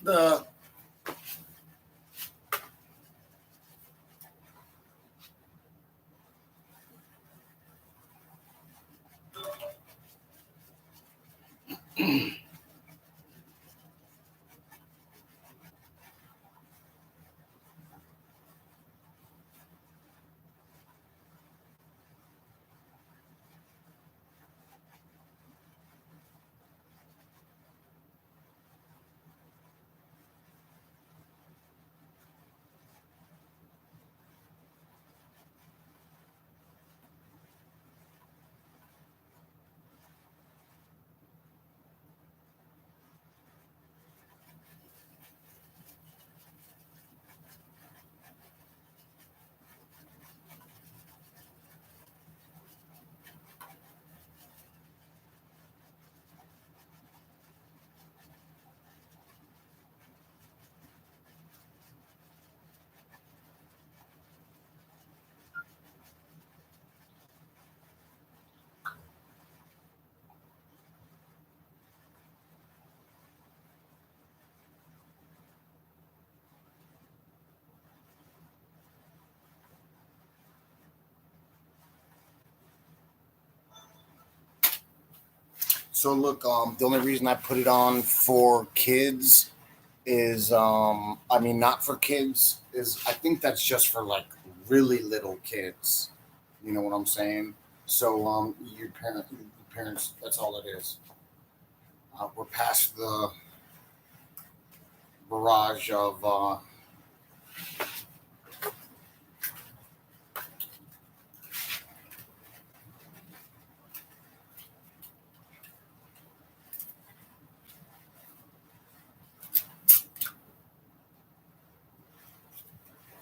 the So look, the only reason I put it on for kids is, I mean, not for kids is, I think that's just for like really little kids. You know what I'm saying? So, your parents, that's all it is. We're past the barrage of,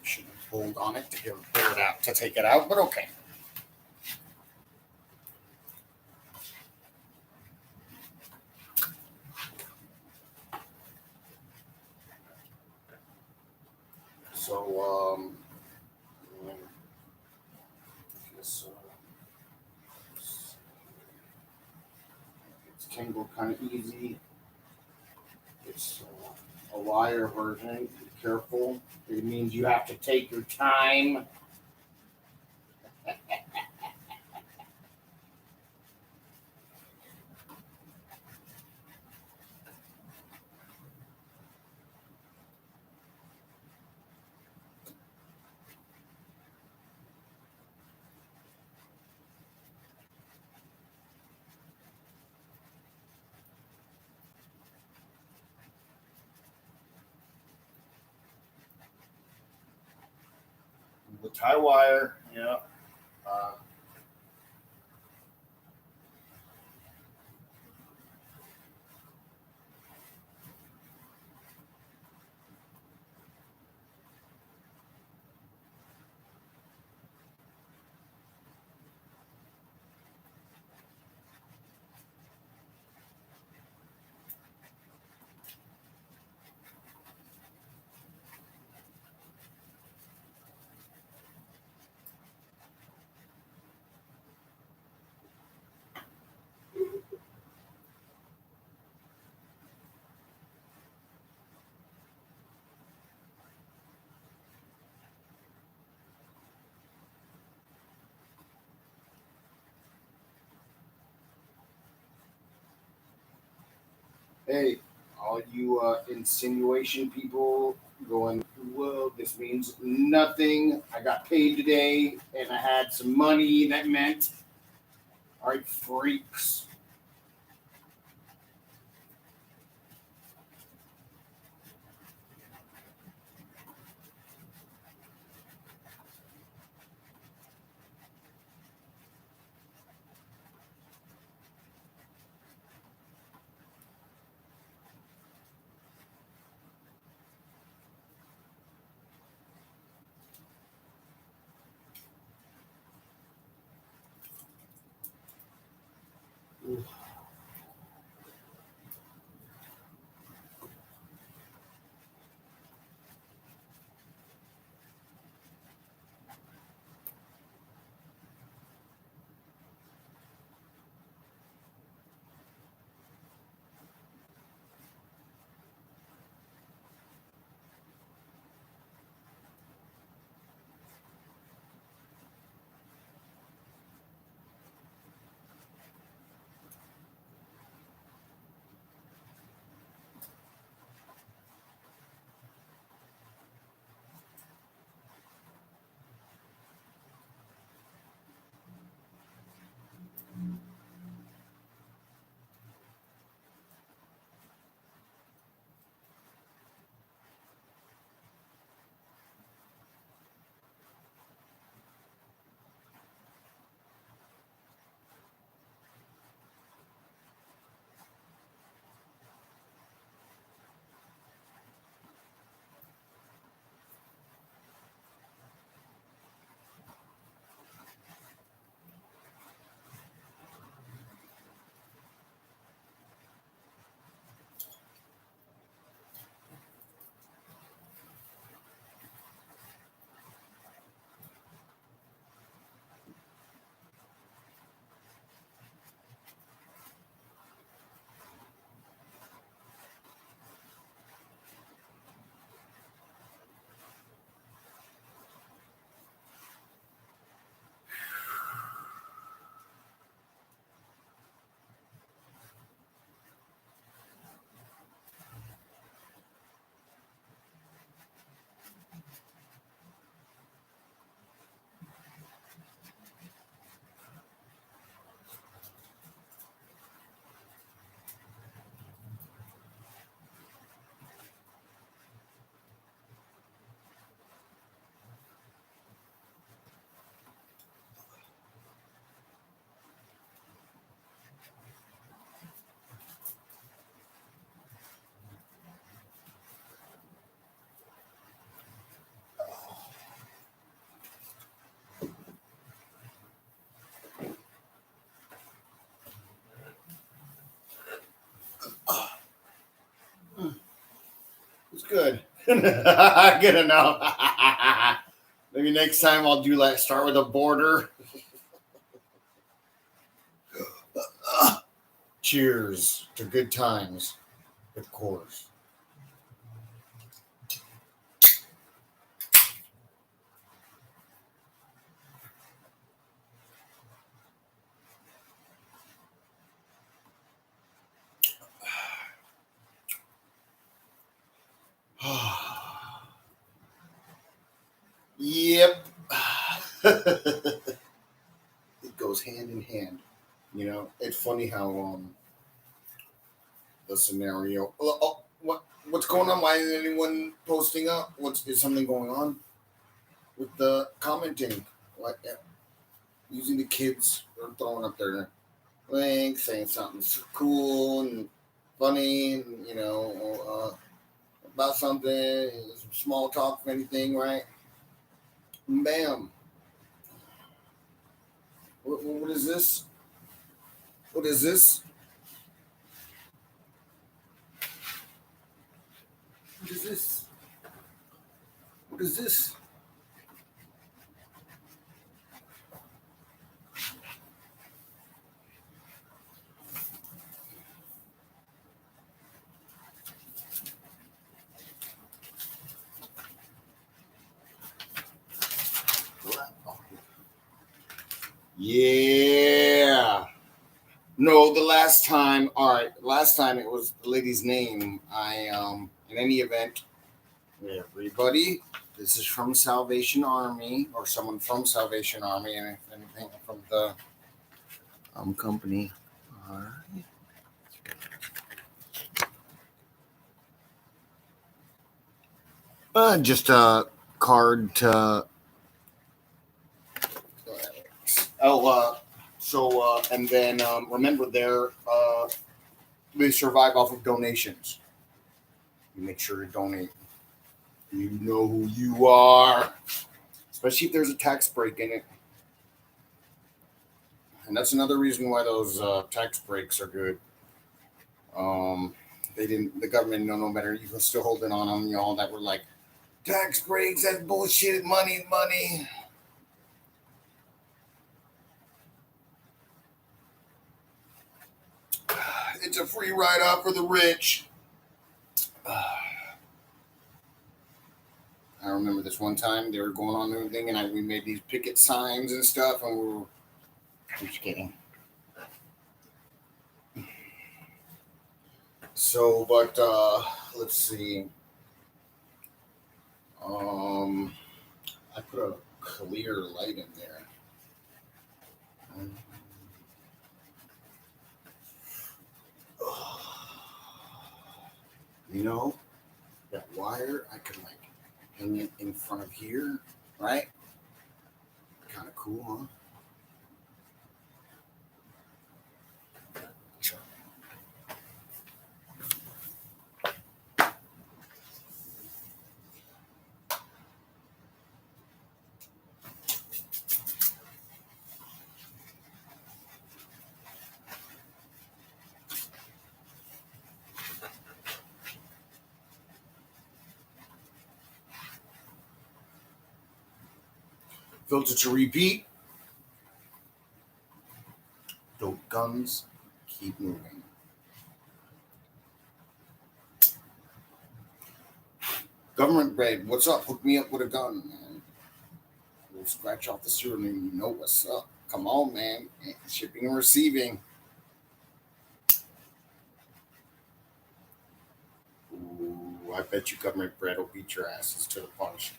should have pulled on it to pull it out, to take it out, but okay. So, I guess, it's Kindle kind of easy. It's a wire version. Be careful. It means you have to take your time. The tie wire, yeah. Uh, hey, all you insinuation people going, well, this means nothing. I got paid today and I had some money that meant, all right, freaks. It's good. Good enough. Maybe next time I'll do like start with a border. Cheers to good times, of course. Yep. It goes hand in hand. It's funny how the scenario. What's going on? Why isn't anyone posting up? Is something going on with the commenting? Like using the kids or throwing up their link, saying something cool and funny, and about something, some small talk, of anything, right? Bam. What is this? What is this? What is this? What is this? Yeah. No, the last time. All right, last time it was the lady's name. In any event, everybody, this is from Salvation Army or someone from Salvation Army, and if anything from the company. All right. Just a card to. And then remember, they survive off of donations. You make sure to donate. You know who you are, especially if there's a tax break in it. And that's another reason why those tax breaks are good. The government no better. You can still hold it on them, y'all that were like, tax breaks, that's bullshit, money. It's a free ride out for the rich. I remember this one time they were going on their thing, and we made these picket signs and stuff, and I'm just kidding. So, but let's see. I put a clear light in there. That wire, I could like hang it in front of here, right? Kind of cool, huh? Filter to repeat. Dope guns keep moving. Government bread, what's up? Hook me up with a gun, man. We'll scratch off the pseudonym. You know what's up. Come on, man. Shipping and receiving. Ooh, I bet you government bread will beat your asses to the punch.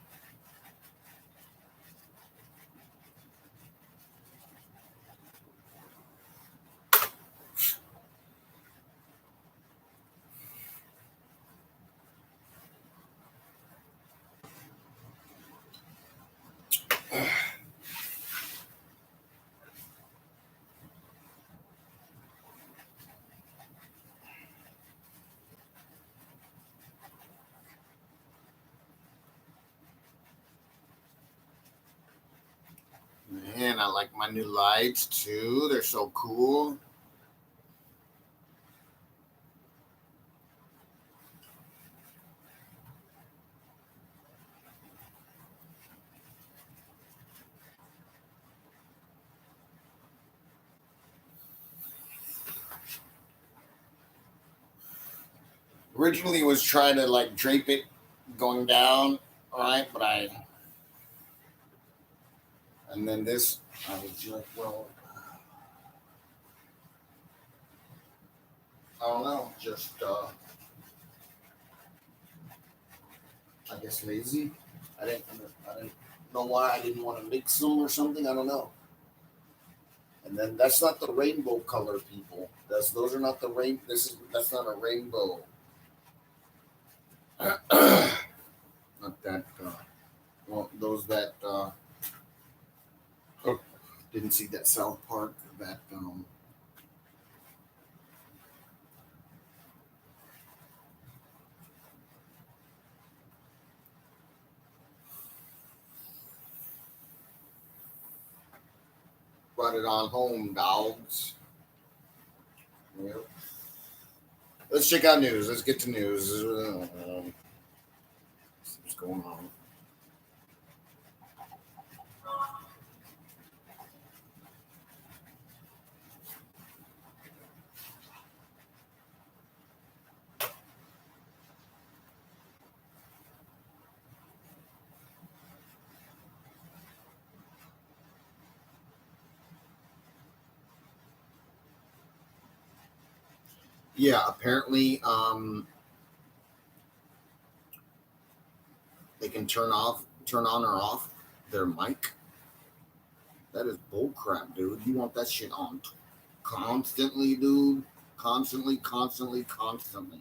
Man, I like my new lights too. They're so cool. originally was trying to like drape it going down, all right, but and then this, I was like, well, I don't know, just I guess lazy. I didn't know why I didn't want to mix them or something. I don't know. And then that's not the rainbow color, people. Those are not the rain. That's not a rainbow. Not that. Well, those that didn't see that South Park that brought it on home, dogs. Yep. Let's check out news. Let's get to news. What's going on? Yeah, apparently they can turn on or off their mic. That is bullcrap, dude. You want that shit on constantly, dude. Constantly, constantly, constantly.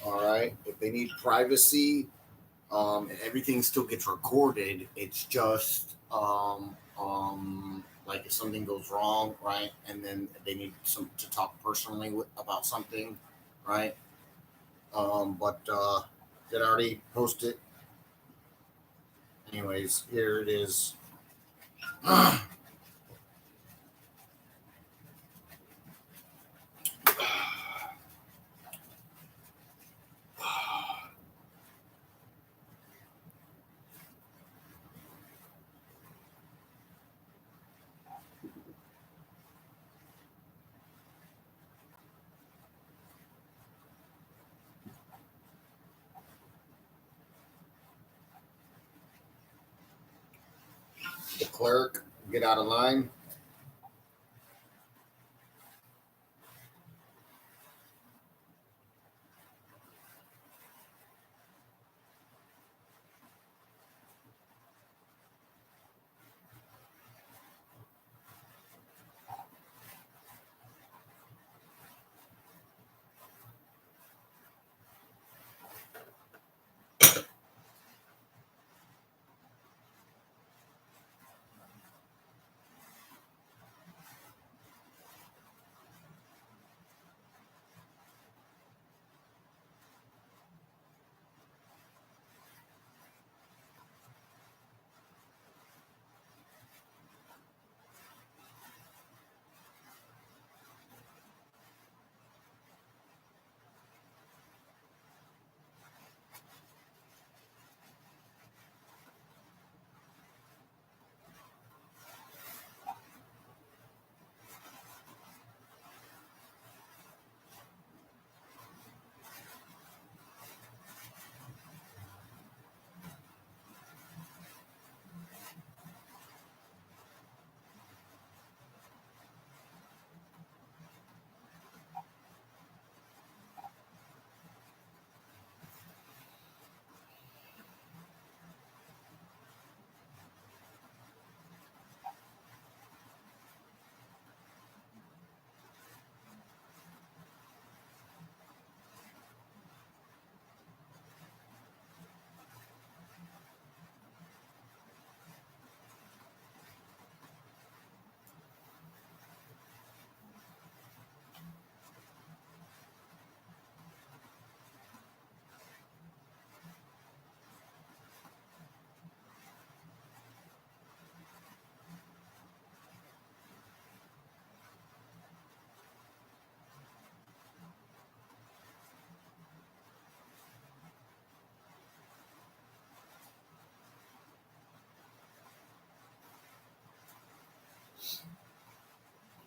All right. If they need privacy, and everything still gets recorded, it's just like if something goes wrong, right, and then they need some to talk personally about something, right? But did I already post it? Anyways, here it is. The clerk, get out of line.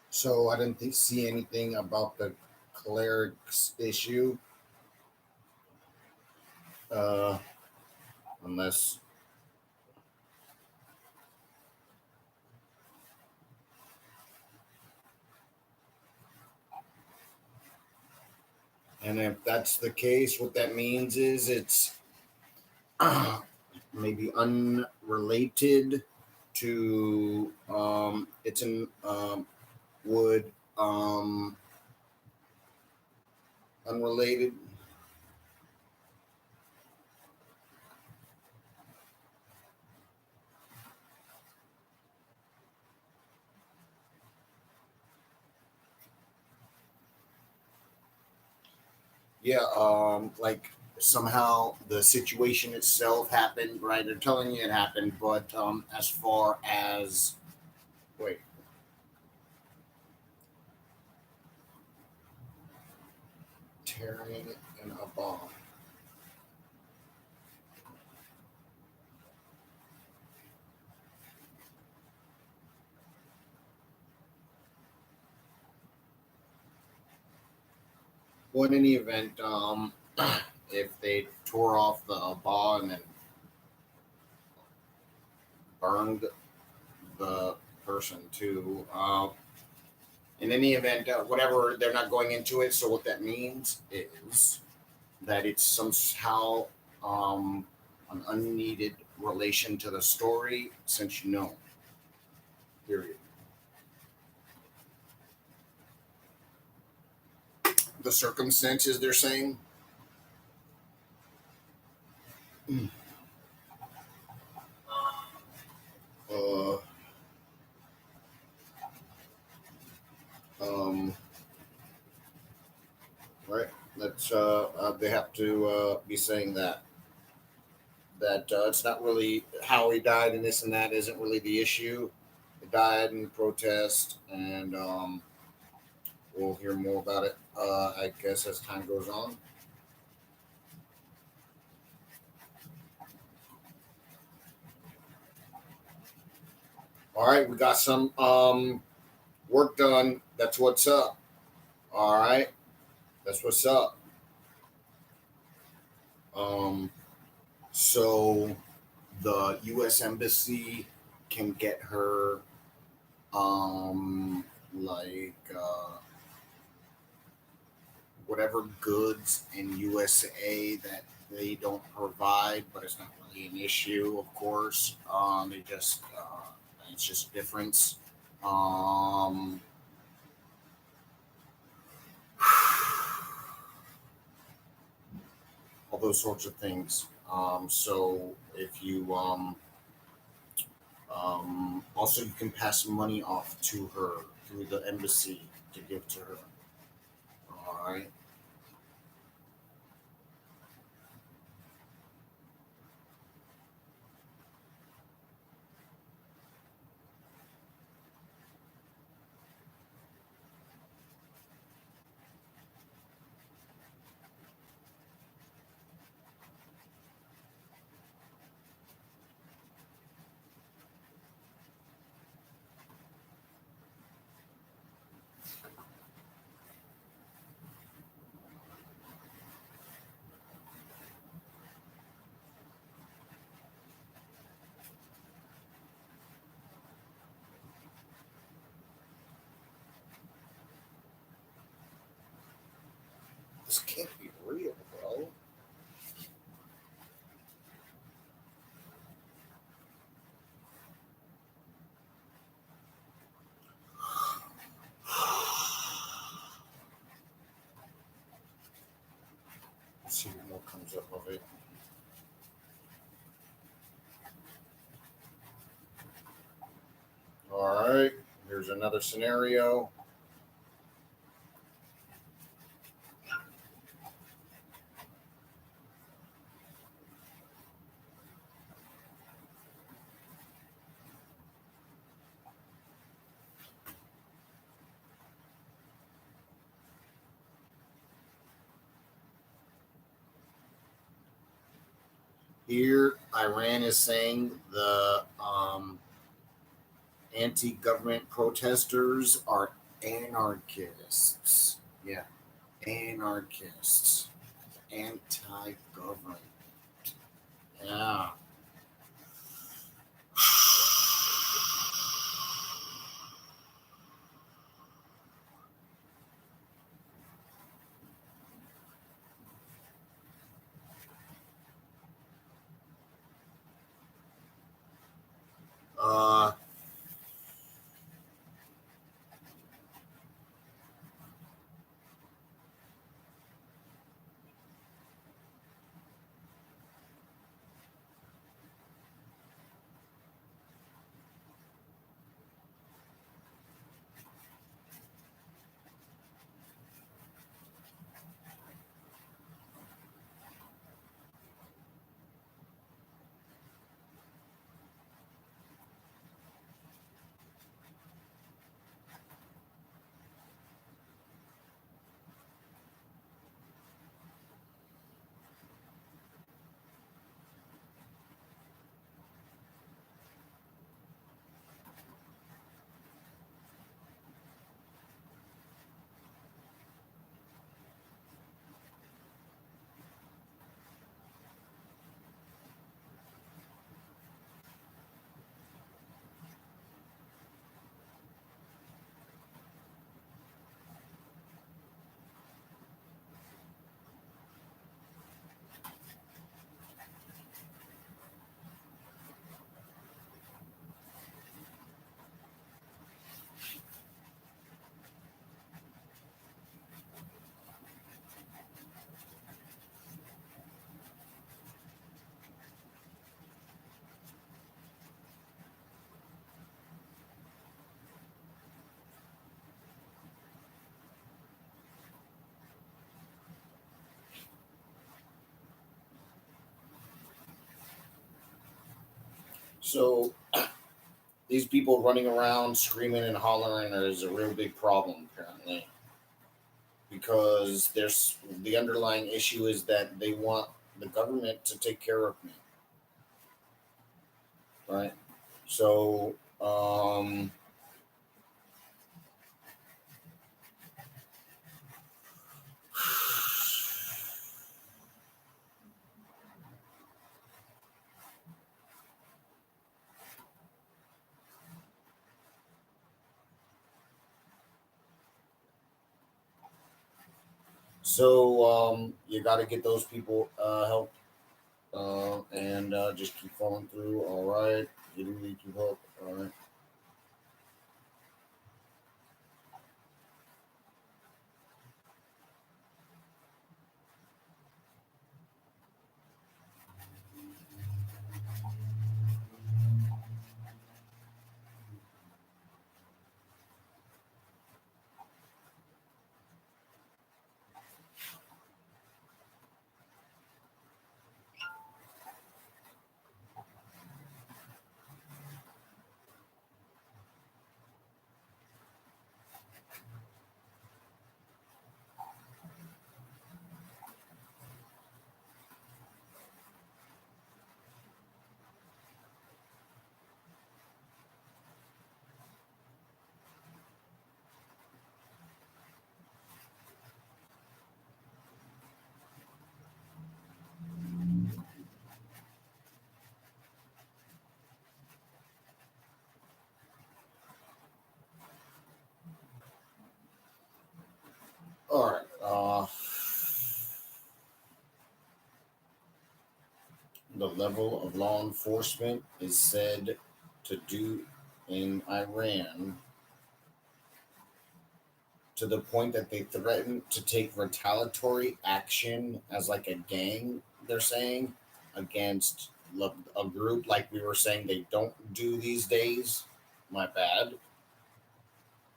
So I didn't see anything about the cleric's issue. Uh, unless, and if that's the case, what that means is it's maybe unrelated to it's an would unrelated. Yeah, like somehow the situation itself happened, right? They're telling you it happened, but as far as wait, tearing in a bomb. Well, in any event, if they tore off the bomb and burned the person too, in any event, whatever, they're not going into it. So what that means is that it's somehow an unneeded relation to the story, since you know. Period. The circumstances they're saying. Uh, um, right. That's they have to be saying that it's not really how he died and this and that isn't really the issue. He died in protest, and we'll hear more about it. I guess as time goes on. All right, we got some work done. That's what's up. All right, that's what's up. Um, so the U.S. Embassy can get her like whatever goods in USA that they don't provide, but it's not really an issue, of course. They just it's just a difference. Um, all those sorts of things. So if you also you can pass money off to her through the embassy to give to her. All right. This can't be real, bro. Let's see what more comes up of it. All right. Here's another scenario. Here, Iran is saying the anti-government protesters are anarchists. Yeah, anarchists, anti-government. Uh, so these people running around screaming and hollering is a real big problem apparently, because there's the underlying issue is that they want the government to take care of me, right? So you got to get those people help, and just keep following through. All right, you do need to help. All right. All right. The level of law enforcement is said to do in Iran, to the point that they threaten to take retaliatory action as like a gang, they're saying, against a group like we were saying they don't do these days. My bad.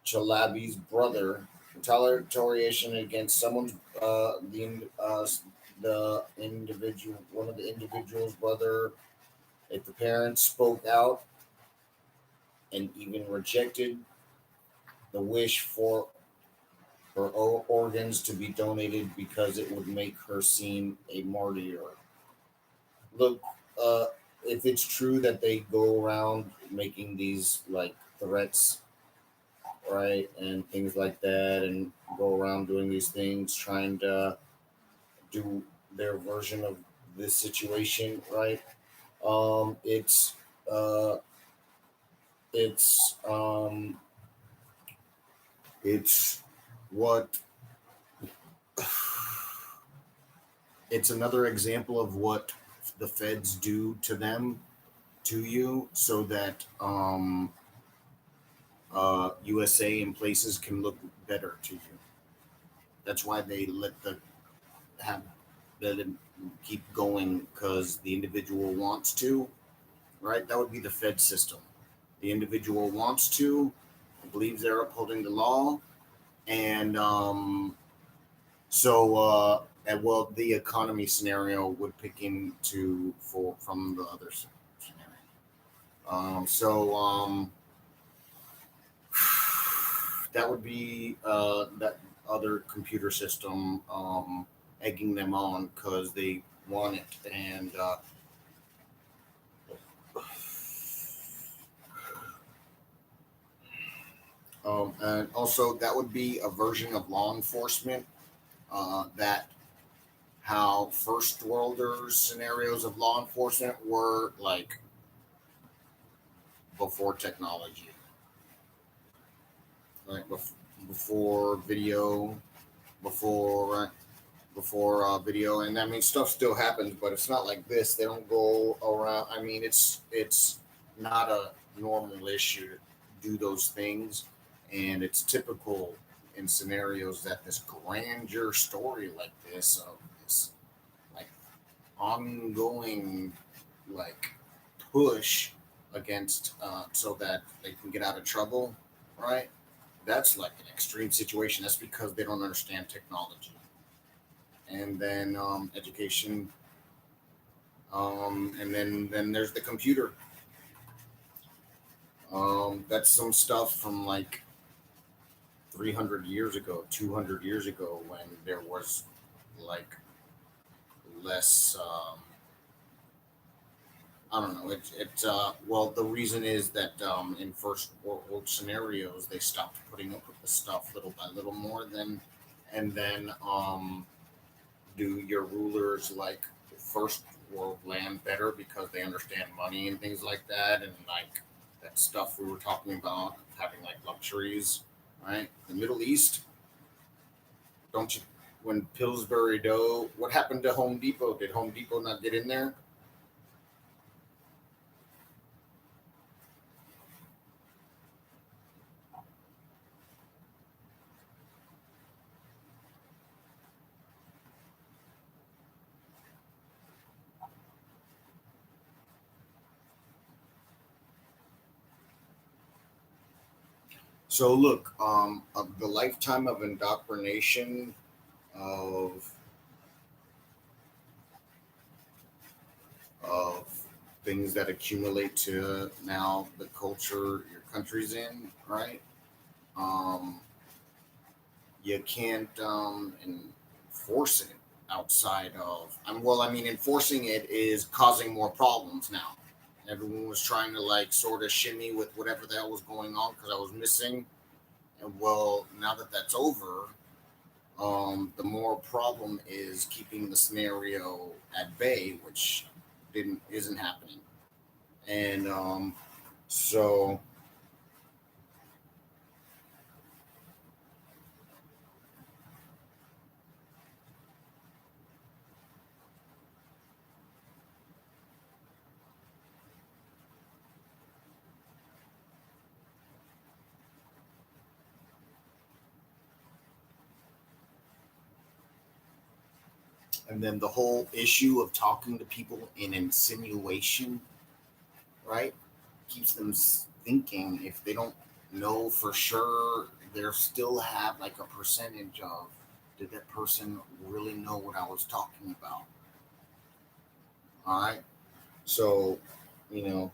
Chalabi's brother, retaliation against someone's the individual, one of the individual's brother. If the parents spoke out and even rejected the wish for her organs to be donated because it would make her seem a martyr. Look, uh, if it's true that they go around making these like threats, right, and things like that, and go around doing these things, trying to do their version of this situation, right? It's uh, it's it's what it's another example of what the feds do to them to you so that USA and places can look better to you. That's why they have let it keep going because the individual wants to, right? That would be the Fed system. The individual wants to, believes they're upholding the law, and and well, the economy scenario would pick into for from the other scenario. That would be that other computer system egging them on because they want it, and also that would be a version of law enforcement that how first worlders scenarios of law enforcement were like before technology, like before video, before before video, and I mean stuff still happens, but it's not like this. They don't go around. I mean, it's not a normal issue to do those things, and it's typical in scenarios that this grandeur story like this of this like ongoing like push against so that they can get out of trouble, right? That's like an extreme situation. That's because they don't understand technology. And then education, and then there's the computer. That's some stuff from like 300 years ago, 200 years ago, when there was like less. I don't know. Well, the reason is that in first world scenarios, they stopped putting up with the stuff little by little more than, and then do your rulers like first world land better because they understand money and things like that, and like that stuff we were talking about having like luxuries, right? The Middle East, don't you? When Pillsbury Dough, what happened to Home Depot? Did Home Depot not get in there? So look, the lifetime of indoctrination of of things that accumulate to now the culture your country's in, right? Um, you can't enforce it outside of. Well, I mean, enforcing it is causing more problems now. Everyone was trying to like sort of shimmy with whatever the hell was going on because I was missing. And well, now that that's over, the more problem is keeping the scenario at bay, which didn't isn't happening. And so and then the whole issue of talking to people in insinuation, right, keeps them thinking if they don't know for sure, they still have like a percentage of did that person really know what I was talking about? All right. So, you know,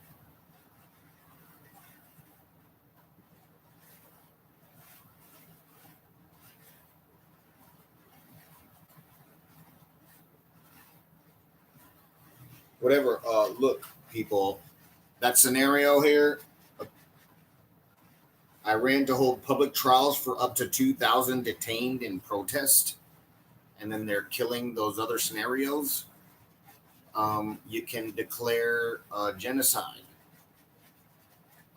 whatever. Look, people, that scenario here, Iran to hold public trials for up to 2,000 detained in protest, and then they're killing those other scenarios. You can declare genocide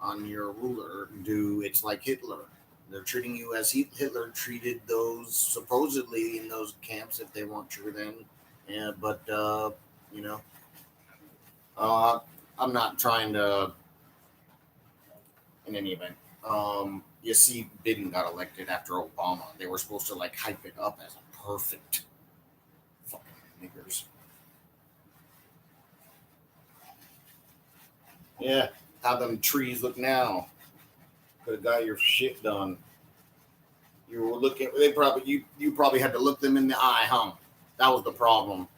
on your ruler. Do it's like Hitler. They're treating you as Hitler treated those supposedly in those camps if they weren't true then. Yeah, but you know, uh, I'm not trying to. In any event, you see, Biden got elected after Obama. They were supposed to like hype it up as a perfect fucking niggers. Yeah, how them trees look now? Could have got your shit done. You were looking. They probably you probably had to look them in the eye, huh? That was the problem.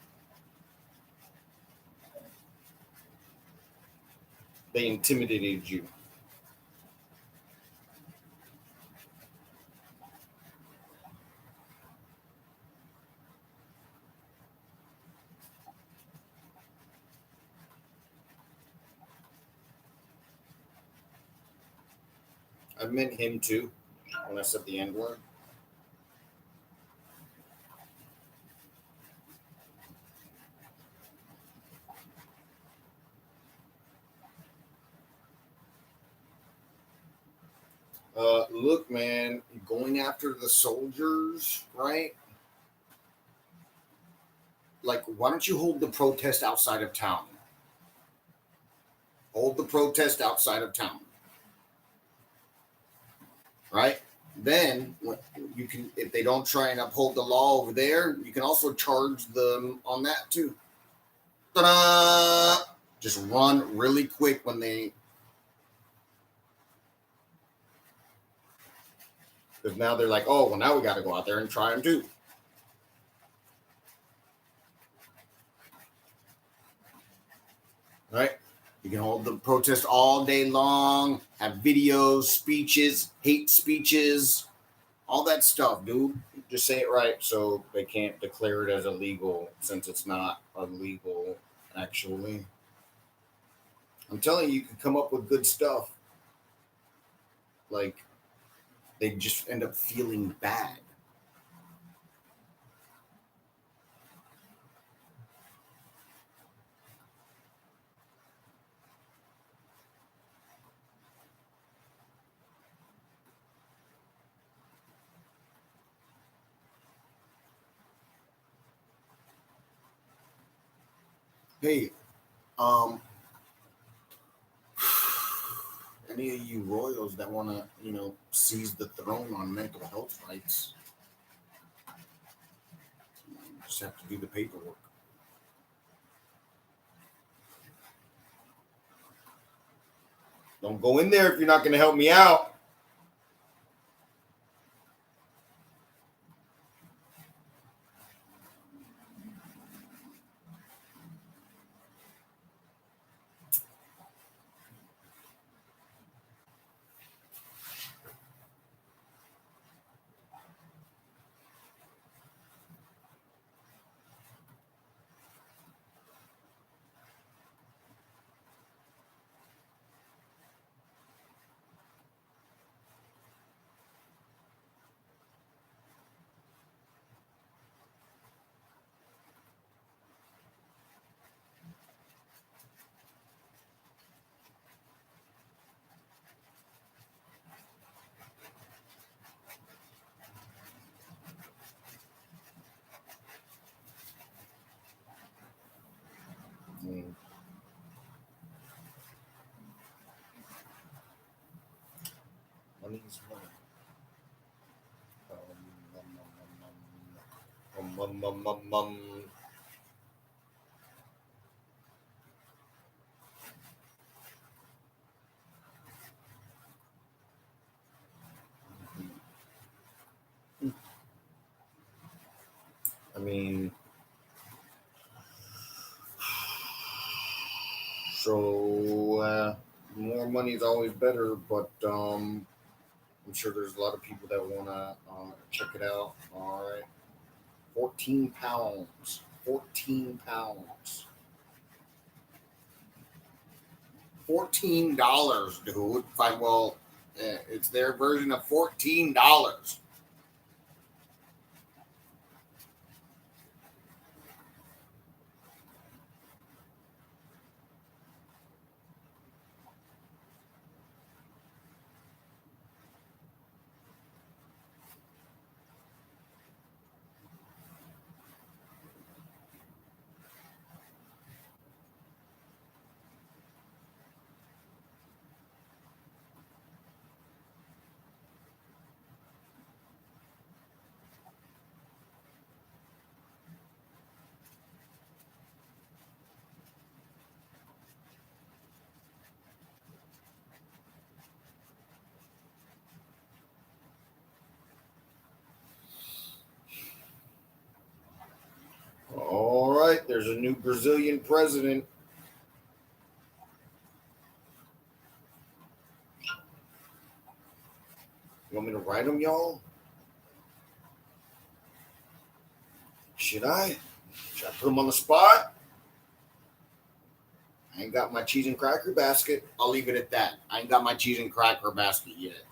They intimidated you. I meant him too when I said the N word. Look, man, going after the soldiers, right? Like, why don't you hold the protest outside of town? Hold the protest outside of town, right? Then you can, if they don't try and uphold the law over there, you can also charge them on that too. Ta-da! Just run really quick when they, because now they're like, oh, well, now we got to go out there and try them too, right? You can hold the protest all day long, have videos, speeches, hate speeches, all that stuff, dude. Just say it right so they can't declare it as illegal since it's not illegal actually. I'm telling you, you can come up with good stuff. Like they just end up feeling bad. Hey, um, any of you royals that want to, seize the throne on mental health rights, just have to do the paperwork. Don't go in there if you're not going to help me out. Mm, money's money. I mean, so more money is always better, but I'm sure there's a lot of people that want to check it out. All right, 14 pounds, 14 pounds, $14, dude. Fine, well, it's their version of $14. There's a new Brazilian president. You want me to write them, y'all? Should I? Should I put them on the spot? I ain't got my cheese and cracker basket. I'll leave it at that. I ain't got my cheese and cracker basket yet.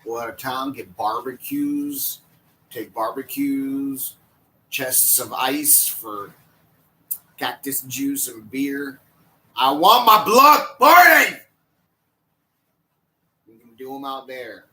Go out of town, get barbecues, take barbecues, chests of ice for cactus juice and beer. I want my block party! You can do them out there.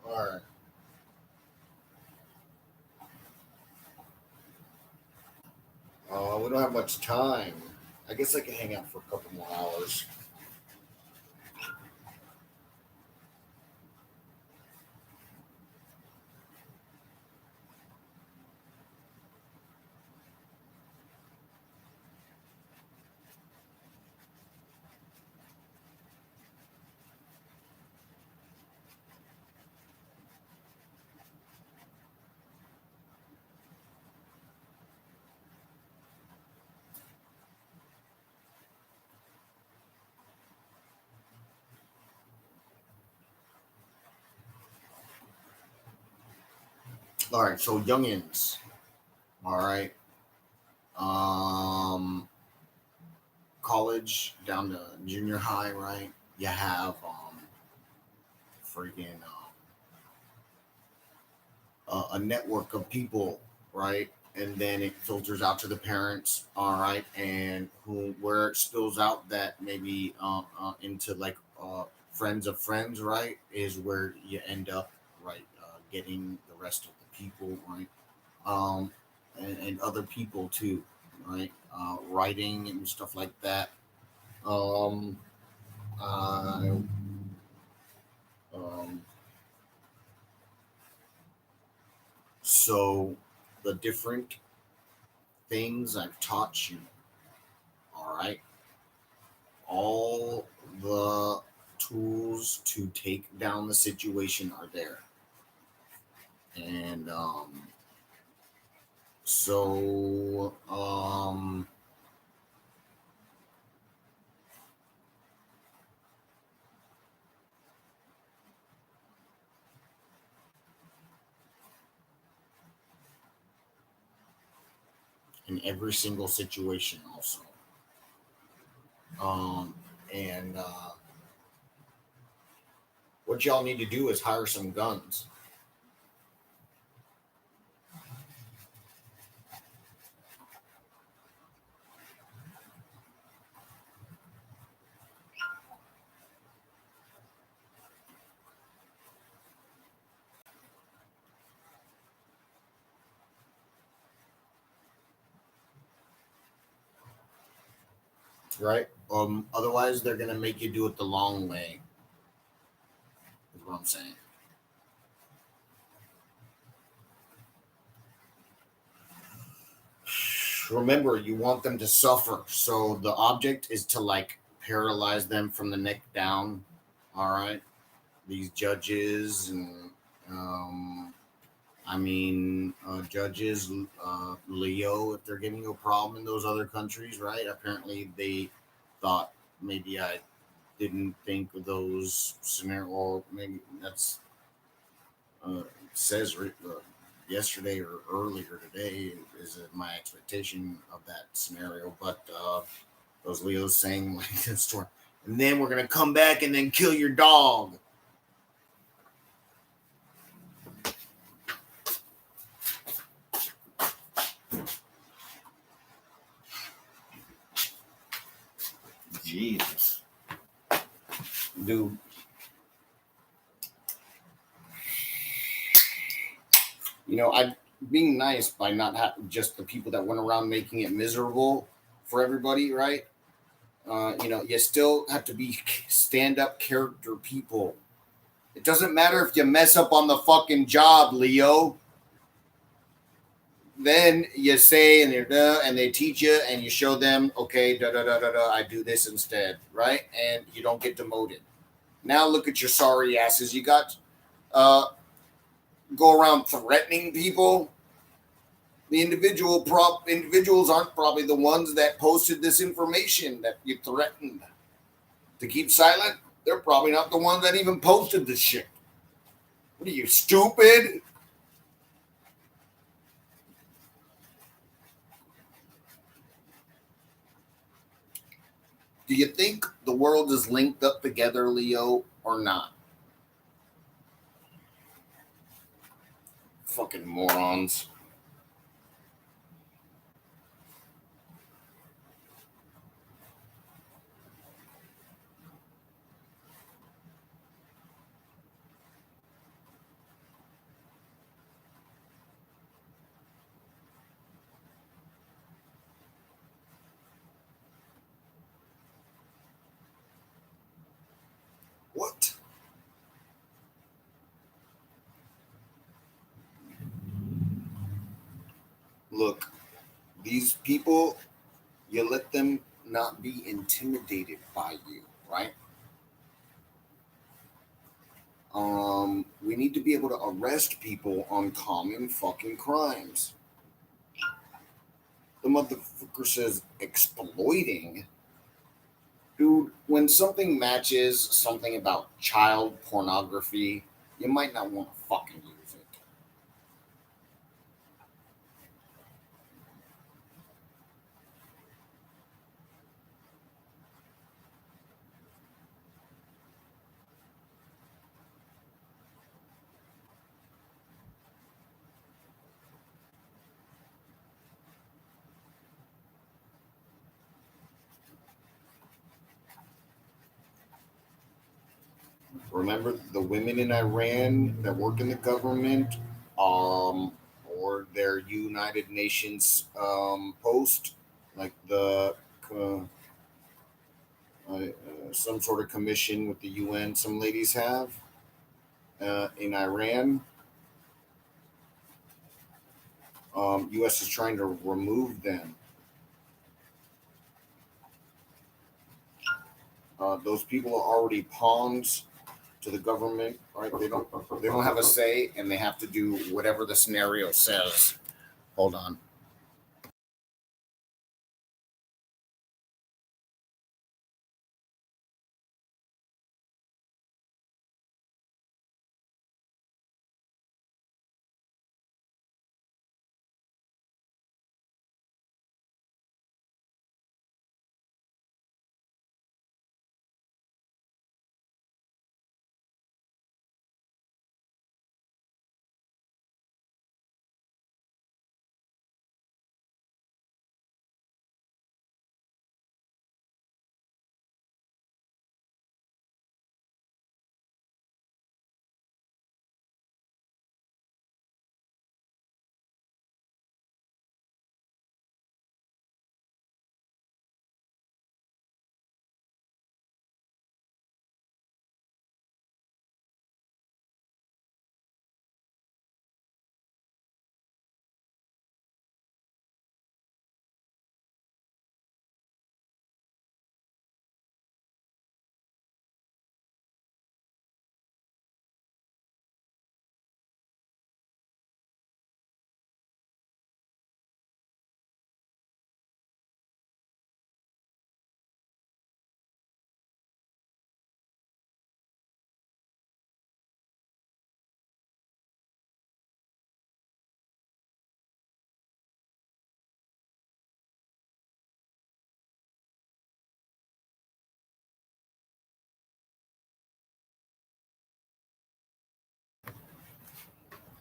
All right. We don't have much time. I guess I can hang out for a couple more hours. All right, so youngins. All right. Um, College down to junior high, right? You have freaking a network of people, right? And then it filters out to the parents, all right, and who where it spills out that maybe into like friends of friends, right, is where you end up, right, getting the rest of the people, right, um, and other people too, right, writing and stuff like that. Um, uh, um, so the different things I've taught you, all right, all the tools to take down the situation are there. And so in every single situation also. Um and what y'all need to do is hire some guns, right? Otherwise they're gonna make you do it the long way, is what I'm saying. Remember, you want them to suffer. So the object is to like paralyze them from the neck down. All right. These judges and I mean judges, Leo, if they're giving you a problem in those other countries, right? Apparently they thought maybe I didn't think of those scenario, or maybe that's says yesterday or earlier today is my expectation of that scenario. But those Leos saying like this story, and then we're gonna come back and then kill your dog. Jesus, dude. I being nice by not just the people that went around making it miserable for everybody, right? You still have to be stand up character people. It doesn't matter if you mess up on the fucking job, Leo. Then you say and they teach you and you show them, okay, da da da da da, I do this instead, right? And you don't get demoted. Now look at your sorry asses. You got uh go around threatening people. The individuals aren't probably the ones that posted this information that you threatened to keep silent. They're probably not the ones that even posted this shit. What are you, stupid? Do you think the world is linked up together, Leo, or not? Fucking morons. What? Look, these people, you let them not be intimidated by you, right? We need to be able to arrest people on common fucking crimes. The motherfucker says exploiting. Dude, when something matches something about child pornography, you might not want to fucking use it. Remember the women in Iran that work in the government, um, or their United Nations post, like the some sort of commission with the UN. Some ladies have in Iran. U.S. is trying to remove them. Those people are already pawns to the government, right? They don't have a say, and they have to do whatever the scenario says. Hold on.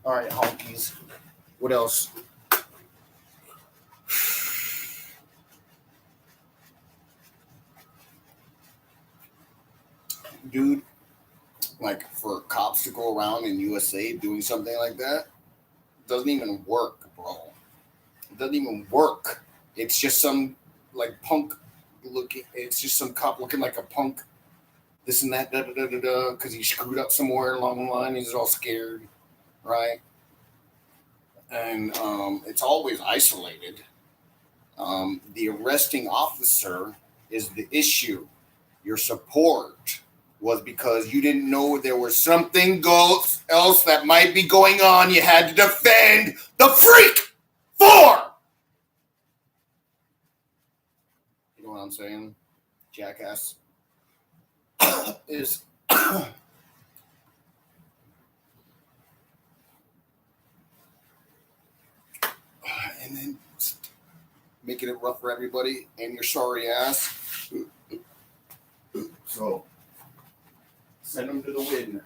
All right, honkies. What else? Dude, like for cops to go around in USA doing something like that doesn't even work, bro. It doesn't even work. It's just some like punk looking. It's just some cop looking like a punk. This and that, da da da da da, because he screwed up somewhere along the line. He's all scared, right? And it's always isolated. The arresting officer is the issue. Your support was because you didn't know there was something else that might be going on. You had to defend the freak for. You know what I'm saying? Jackass is. And then making it rough for everybody and your sorry ass. So send them to the wind.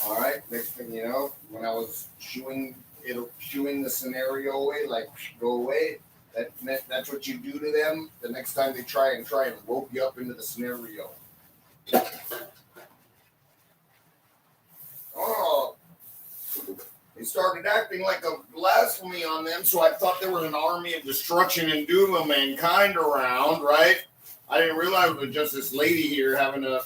All right. Next thing you know, when I was shooing the scenario away, like go away. That's what you do to them. The next time they try and rope you up into the scenario. Oh, they started acting like a blasphemy on them, so I thought there was an army of destruction and doom of mankind around, right? I didn't realize it was just this lady here having a,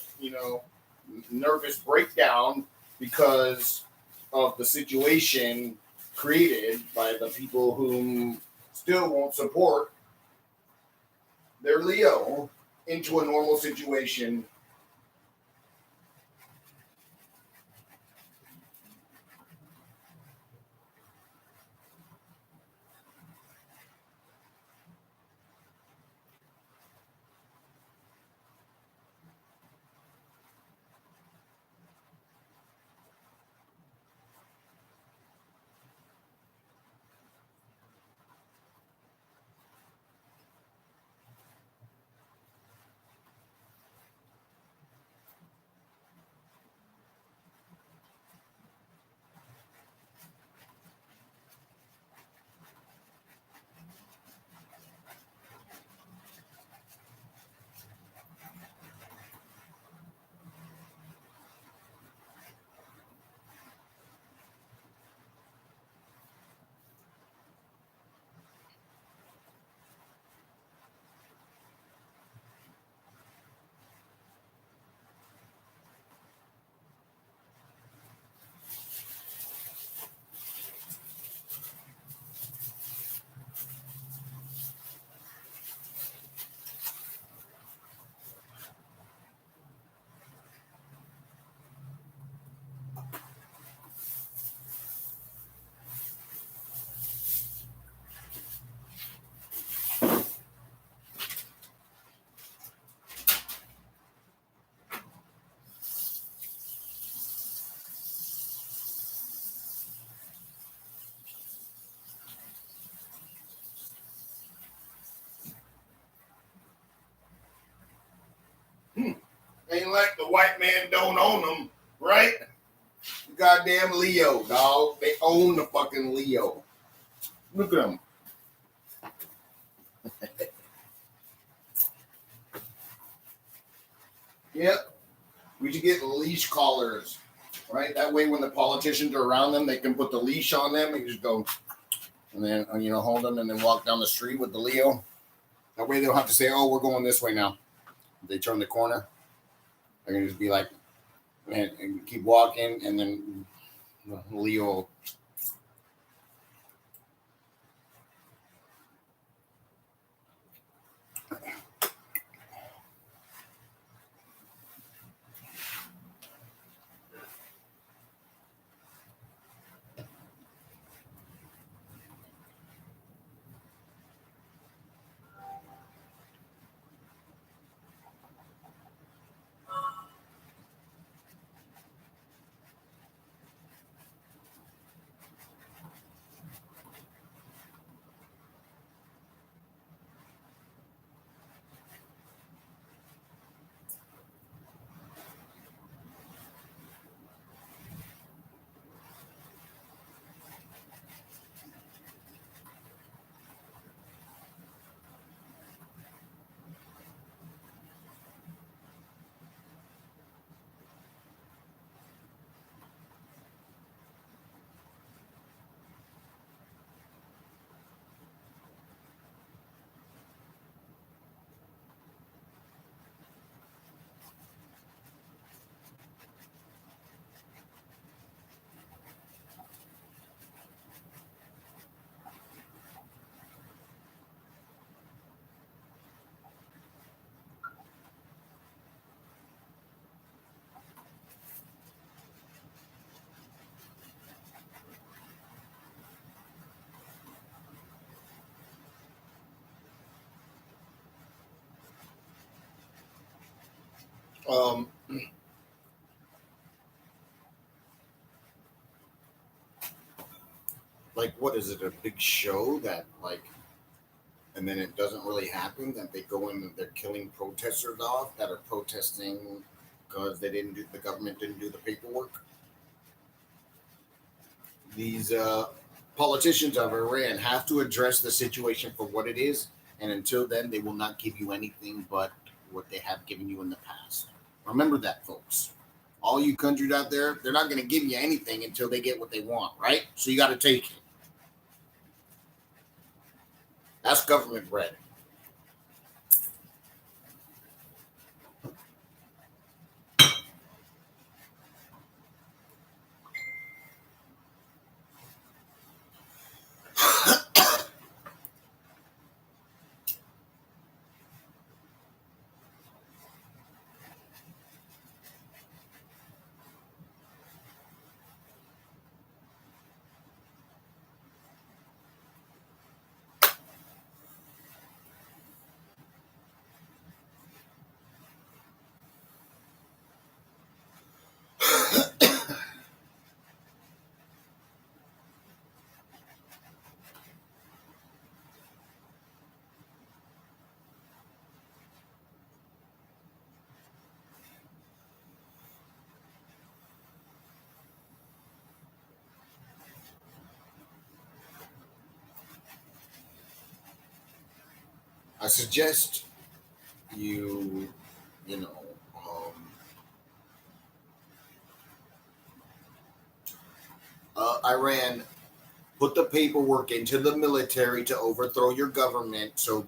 nervous breakdown because of the situation created by the people whom still won't support their Leo into a normal situation. Ain't like the white man don't own them, right? Goddamn Leo, dog. They own the fucking Leo. Look at them. Yep. We should get leash collars, right? That way, when the politicians are around them, they can put the leash on them and just go, and then hold them and then walk down the street with the Leo. That way, they don't have to say, "Oh, we're going this way now." If they turn the corner, they can just be like, and keep walking, and then Leo. Um, like, what is it? A big show that and then it doesn't really happen. That they go in and they're killing protesters off that are protesting because the government didn't do the paperwork. These politicians of Iran have to address the situation for what it is, and until then, they will not give you anything but what they have given you in the past. Remember that, folks. All you countries out there, they're not going to give you anything until they get what they want, right? So you got to take it. That's government bread. I suggest you, you know, Iran, put the paperwork into the military to overthrow your government so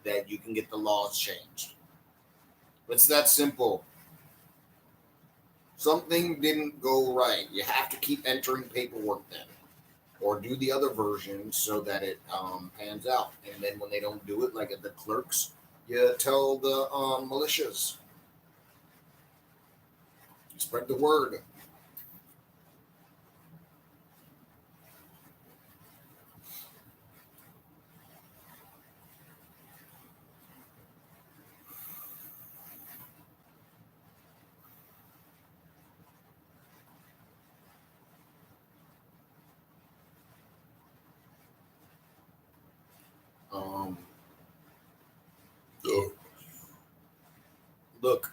that you can get the laws changed. It's that simple. Something didn't go right. You have to keep entering paperwork then, or do the other version so that it pans out. And then when they don't do it, like at the clerks, you tell the militias, spread the word. Um, look,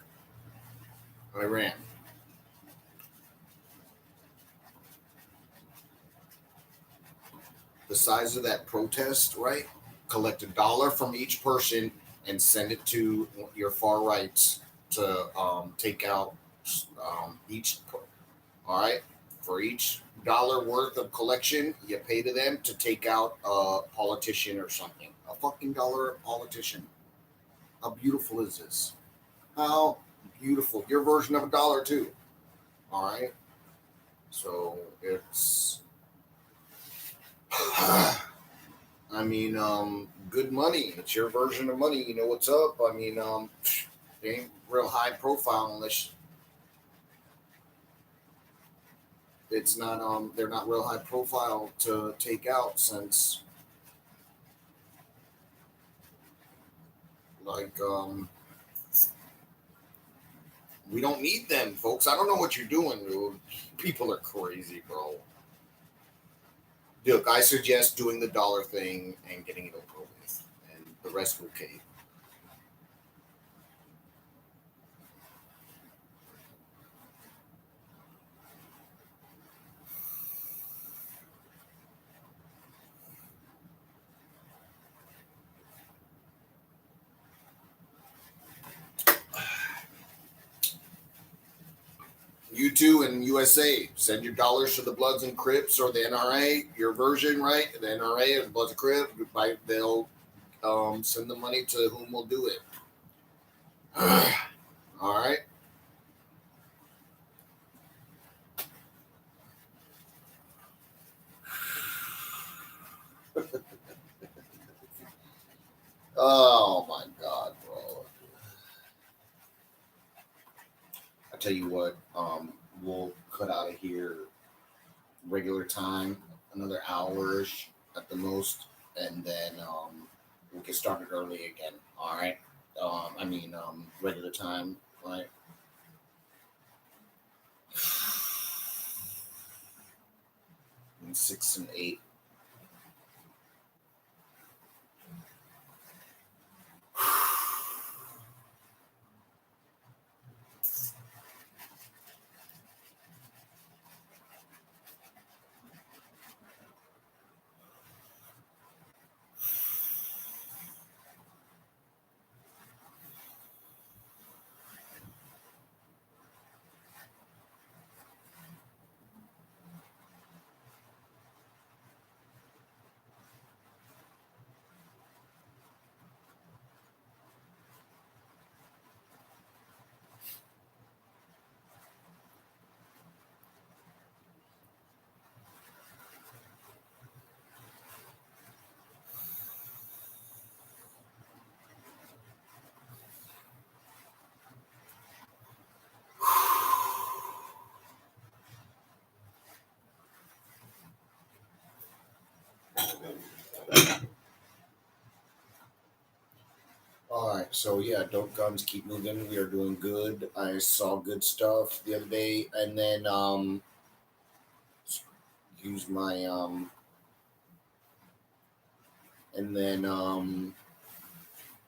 Iran. The size of that protest, right? Collect $1 from each person and send it to your far rights to take out each. All right, for each dollar worth of collection, you pay to them to take out a politician or something. A fucking dollar a politician. How beautiful is this? How beautiful. Your version of a dollar too. All right. So it's I mean, good money. It's your version of money. You know what's up. I mean, they ain't real high profile unless it's not. They're not real high profile to take out since, like, we don't need them, folks. I don't know what you're doing, dude. People are crazy, bro. Look, I suggest doing the dollar thing and getting it over with, and the rest okay. You too in USA. Send your dollars to the Bloods and Crips or the NRA, your version, right? The NRA or the Bloods and Crips, they'll send the money to whom will do it. All right. Oh my God, bro. I tell you what, we'll cut out of here regular time, another hour-ish at the most, and then we'll get started early again. All right. Regular time, right? 6 and 8. All right, so yeah, dope guns keep moving. We are doing good. I saw good stuff the other day, and then use my and then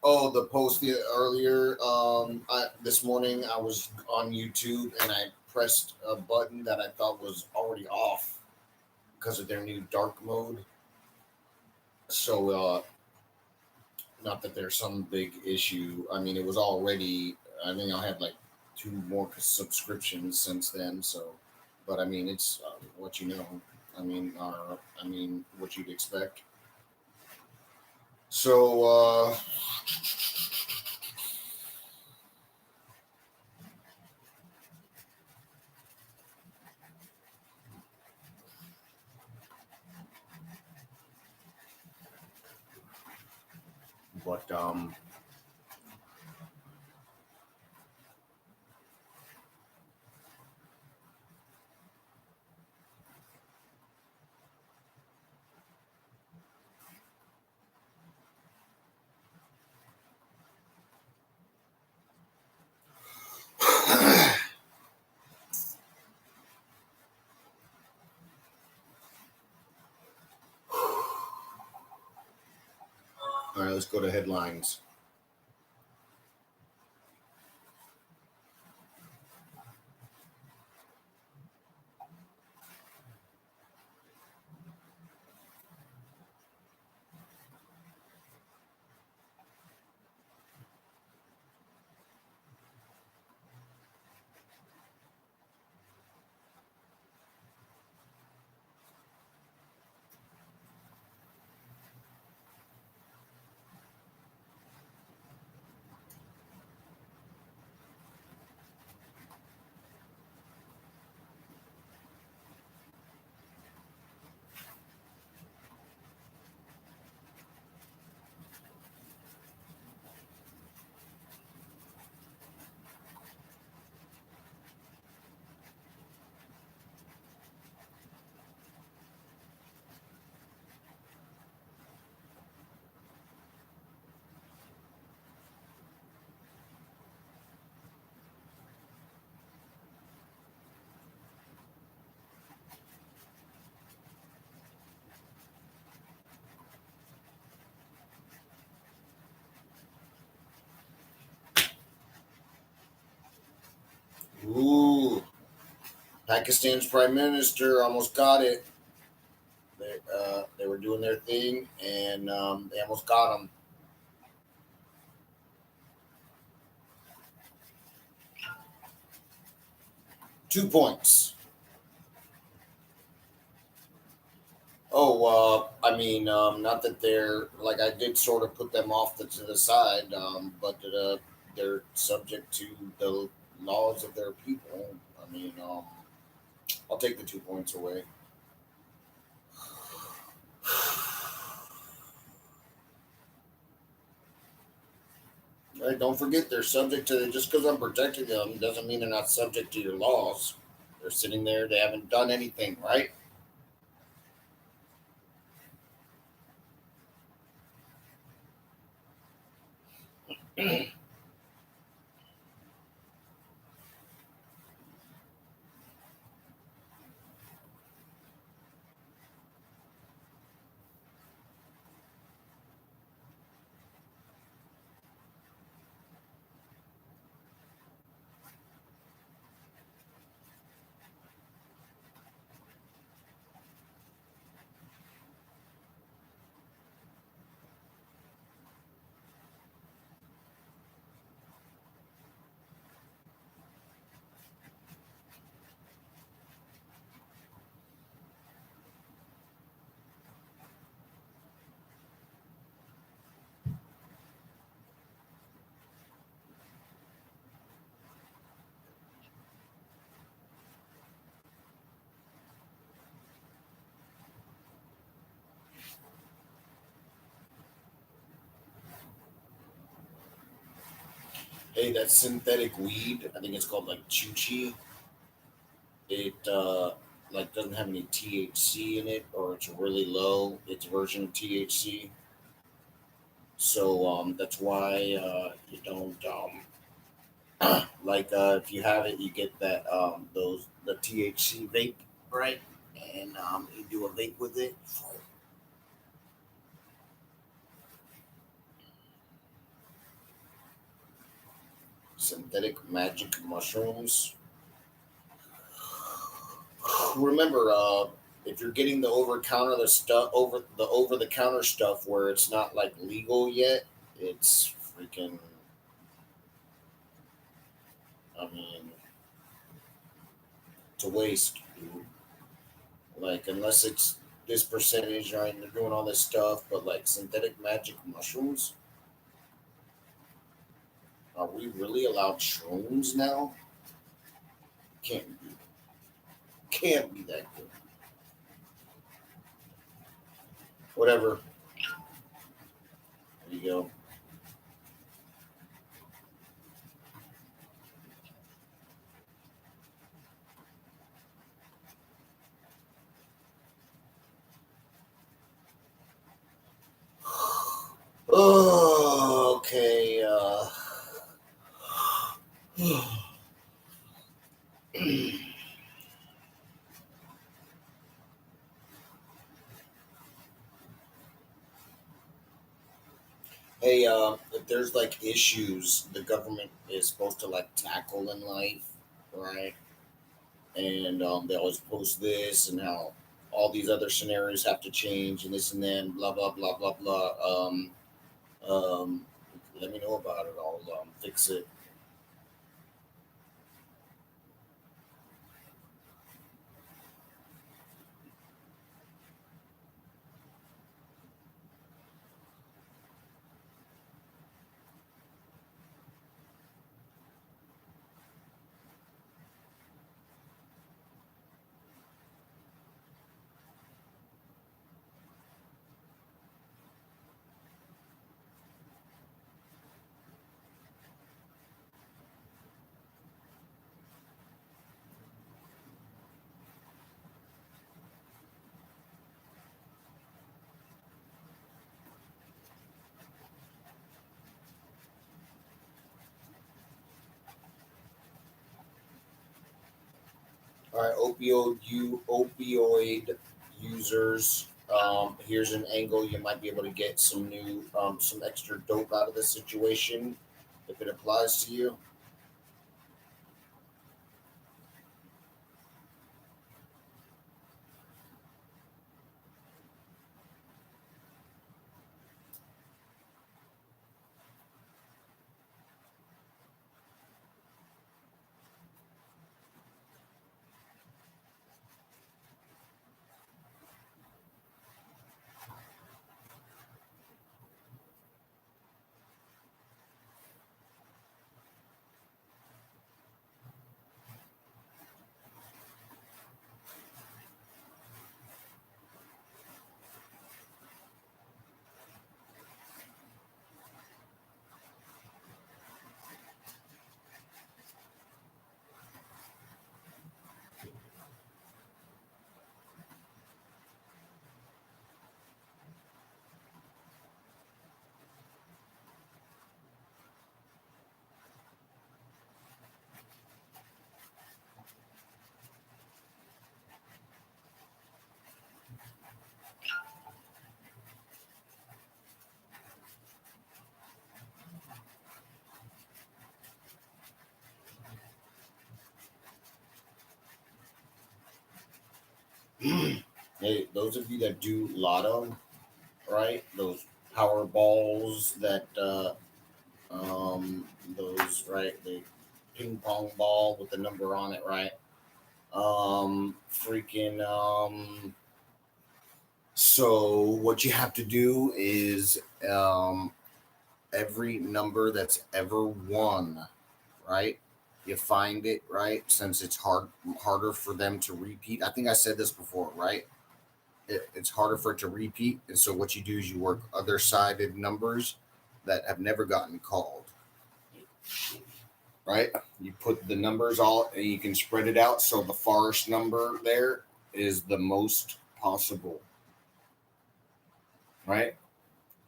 oh, the post earlier this morning. I was on YouTube and I pressed a button that I thought was already off because of their new dark mode. So not that there's some big issue. I mean, it was already. I think I had like two more subscriptions since then. So, but I mean, it's what you know. What you'd expect. So, but all right, let's go to headlines. Ooh, Pakistan's prime minister almost got it. They were doing their thing, and they almost got him. 2 points. Oh, I mean, not that they're like I did sort of put them off to the side, but they're subject to the laws of their people. I mean, I'll take the 2 points away. Right, don't forget they're subject to just because I'm protecting them doesn't mean they're not subject to your laws. They're sitting there, they haven't done anything, right? Hey, that synthetic weed, I think it's called like chuchi. It like doesn't have any THC in it, or it's really low. It's version of THC. So that's why you don't like if you have it, you get that those the THC vape, right? And you do a vape with it. Synthetic magic mushrooms. Remember, if you're getting the over the counter stuff where it's not like legal yet, it's freaking. I mean, it's a waste, dude. Like unless it's this percentage, right? They're doing all this stuff, but like synthetic magic mushrooms, are we really allowed shrooms now? Can't be that good. Whatever. There you go. Oh, okay. Hey, if there's like issues the government is supposed to like tackle in life, right? And they always post this and how all these other scenarios have to change and this and then blah blah blah blah blah. Um, Let me know about it. I'll fix it. All right, opioid users. Here's an angle you might be able to get some extra dope out of this situation if it applies to you. Hey, those of you that do lotto, right? Those power balls that those right, the ping pong ball with the number on it, right? Freaking So what you have to do is every number that's ever won, right? You find it, right? Since it's harder for them to repeat. I think I said this before, right? It's harder for it to repeat, and so what you do is you work other sided numbers that have never gotten called, right? You put the numbers all, and you can spread it out so the farthest number there is the most possible, right?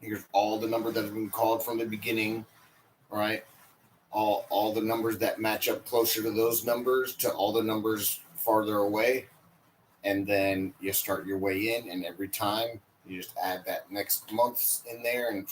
Here's all the numbers that have been called from the beginning, right? All the numbers that match up closer to those numbers to all the numbers farther away, and then you start your way in, and every time you just add that next month's in there, and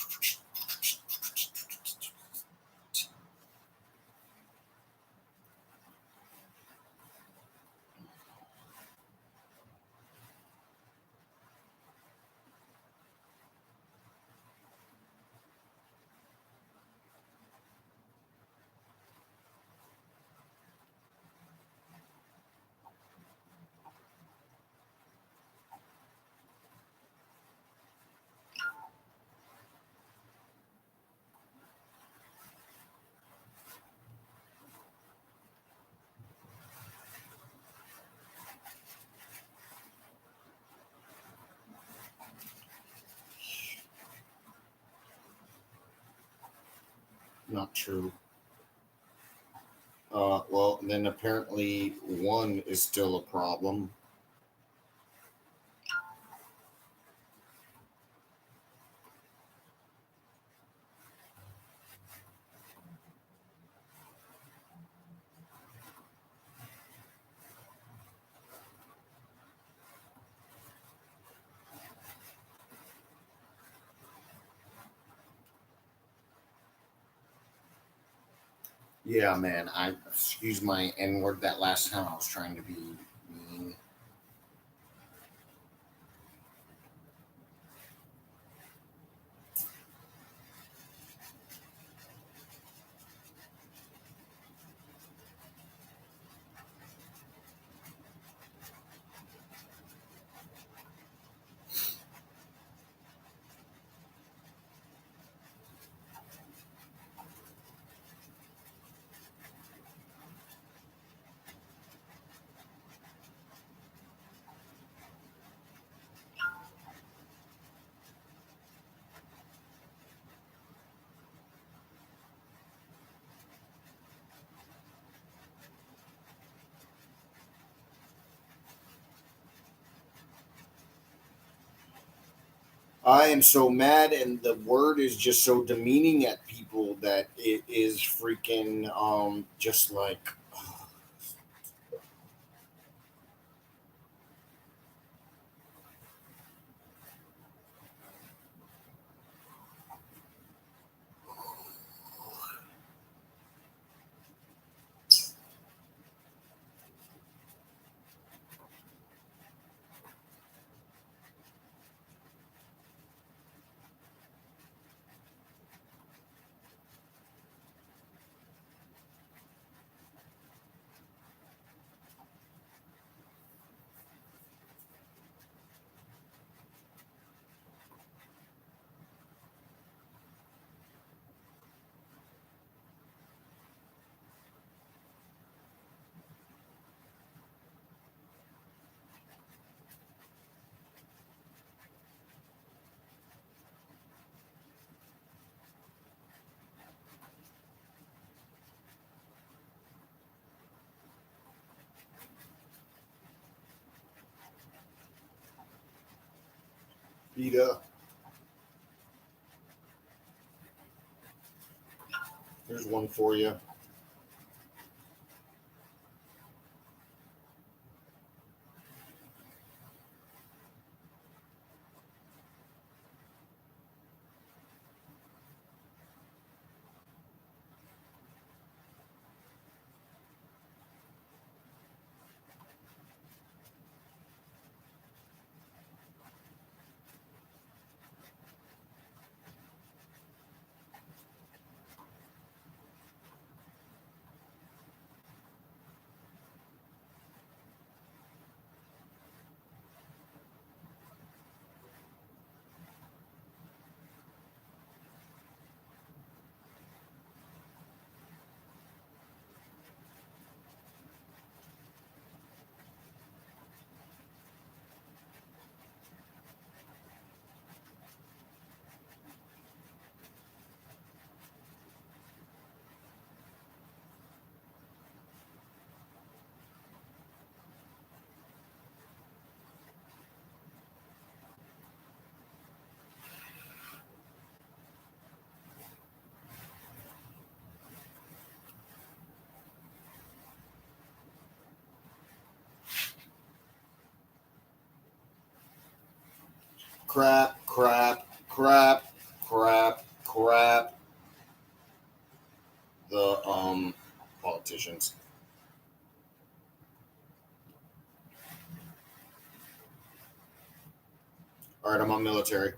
not true. Well, then apparently one is still a problem. Yeah, man. I excuse my N word that last time. I was trying to be mean. I am so mad, and the word is just so demeaning at people that it is freaking just like beat up. Here's one for you. crap, crap, crap, crap, crap. The politicians. All right, I'm on military.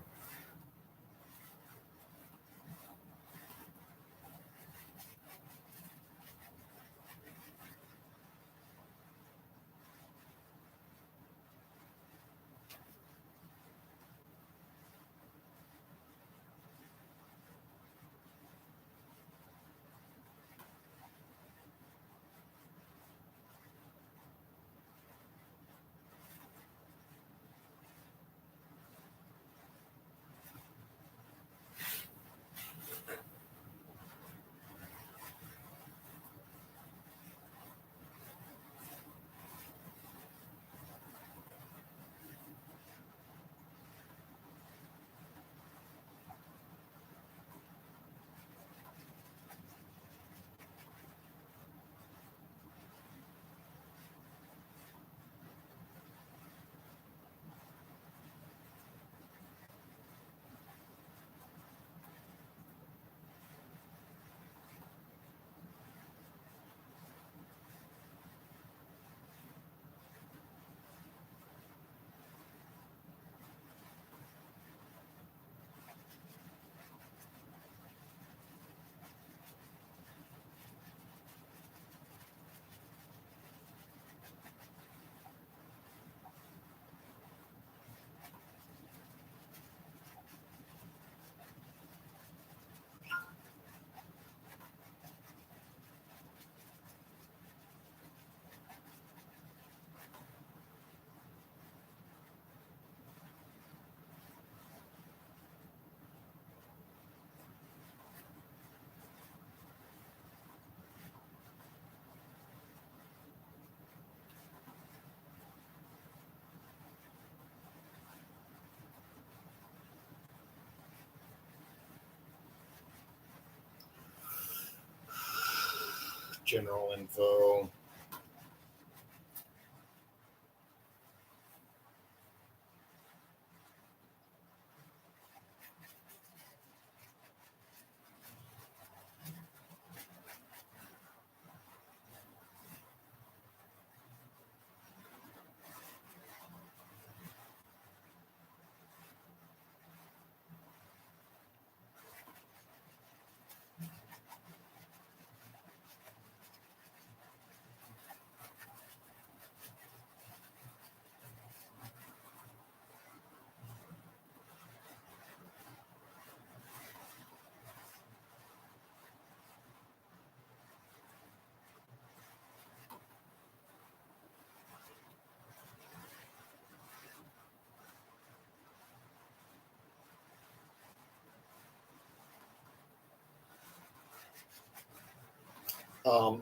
General info.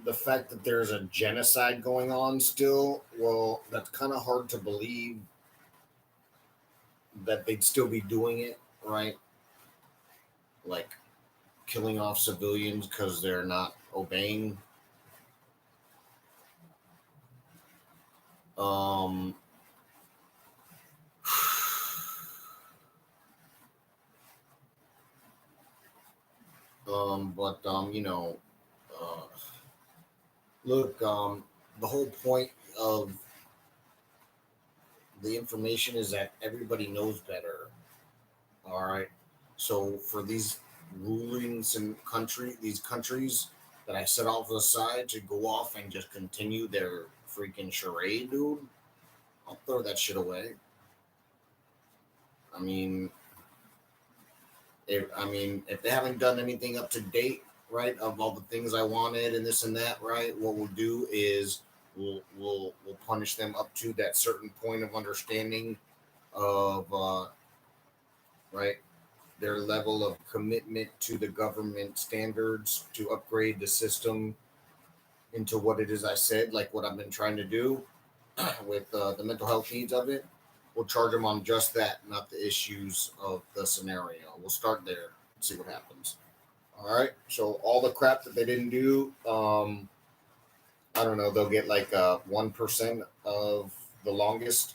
The fact that there's a genocide going on still, well, that's kind of hard to believe that they'd still be doing it, right? Like killing off civilians because they're not obeying. Um, but uh, look, the whole point of the information is that everybody knows better. All right. So for these rulings and these countries that I set off aside to go off and just continue their freaking charade, dude, I'll throw that shit away. I mean, if they haven't done anything up to date, right, of all the things I wanted and this and that, right, what we'll do is we'll punish them up to that certain point of understanding of right their level of commitment to the government standards to upgrade the system into what it is I said, like what I've been trying to do with the mental health needs of it. We'll charge them on just that, not the issues of the scenario. We'll start there, see what happens. All right. So all the crap that they didn't do, I don't know. They'll get like 1% of the longest.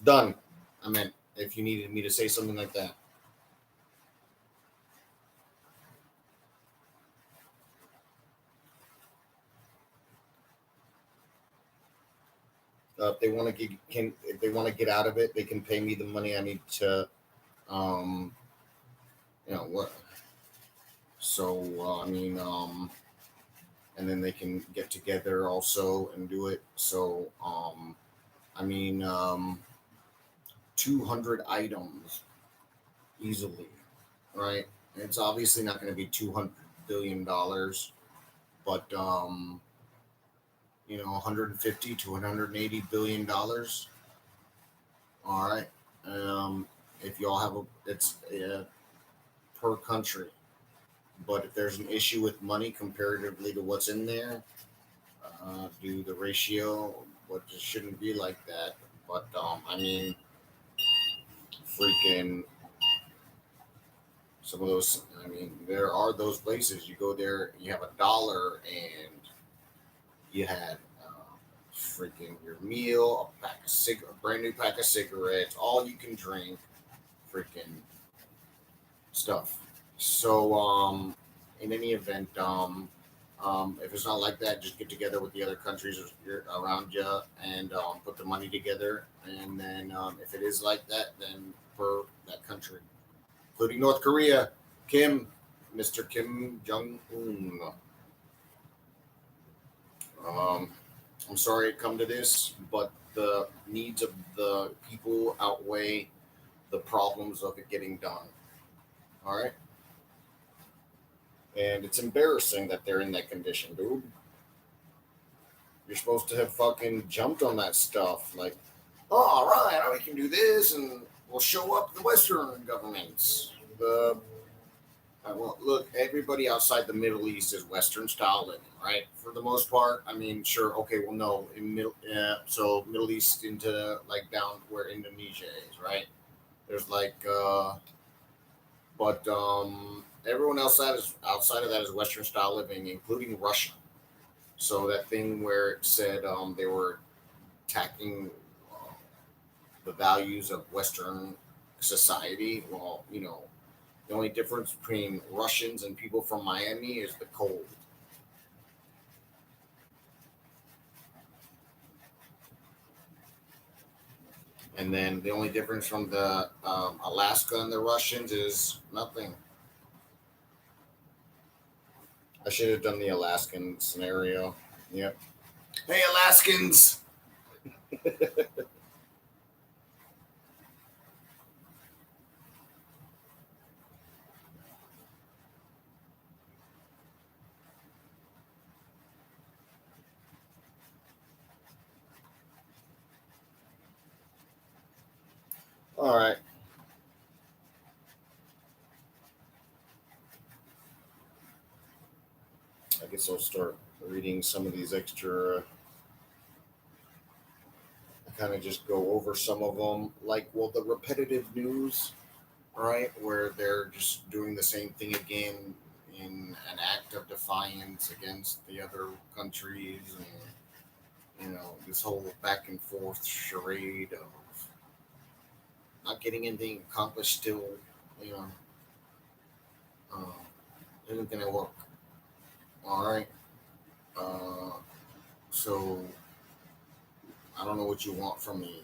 Done. I meant if you needed me to say something like that. If they want to if they want to get out of it, they can pay me the money I need to, um, what. So and then they can get together also and do it. So I mean, 200 items easily, right? It's obviously not going to be $200 billion, but 150 to 180 billion dollars. All right. If y'all have it's per country, but if there's an issue with money comparatively to what's in there, do the ratio, but it shouldn't be like that. But I mean, freaking some of those. I mean, there are those places you go there, you have $1, and you had freaking your meal, a brand new pack of cigarettes, all you can drink, freaking stuff. So, in any event, if it's not like that, just get together with the other countries around you and put the money together. And then, if it is like that, then per that country, including North Korea, Kim, Mr. Kim Jong Un. Um, I'm sorry it come to this, but the needs of the people outweigh the problems of it getting done. All right, and it's embarrassing that they're in that condition, dude. You're supposed to have fucking jumped on that stuff, like, oh, all right, we can do this, and we'll show up the Western governments. The well, look, everybody outside the Middle East is Western style living, right? For the most part. I mean, sure, okay, well, no, so Middle East into like down where Indonesia is, right? There's like, but everyone outside of that is Western style living, including Russia. So that thing where it said they were attacking the values of Western society. Well, the only difference between Russians and people from Miami is the cold. And then the only difference from the Alaska and the Russians is nothing. I should have done the Alaskan scenario. Yep. Hey, Alaskans! All right. I guess I'll start reading some of these extra. I kind of just go over some of them, like, well, the repetitive news, right, where they're just doing the same thing again in an act of defiance against the other countries, and this whole back and forth charade of not getting anything accomplished still, you know, uh, isn't gonna work. All right. Uh, so I don't know what you want from me.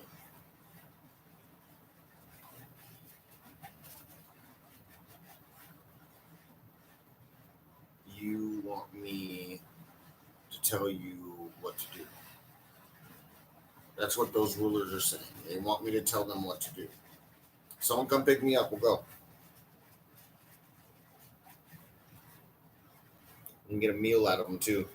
You want me to tell you what to do. That's what those rulers are saying. They want me to tell them what to do. Someone come pick me up. We'll go. You can get a meal out of them too.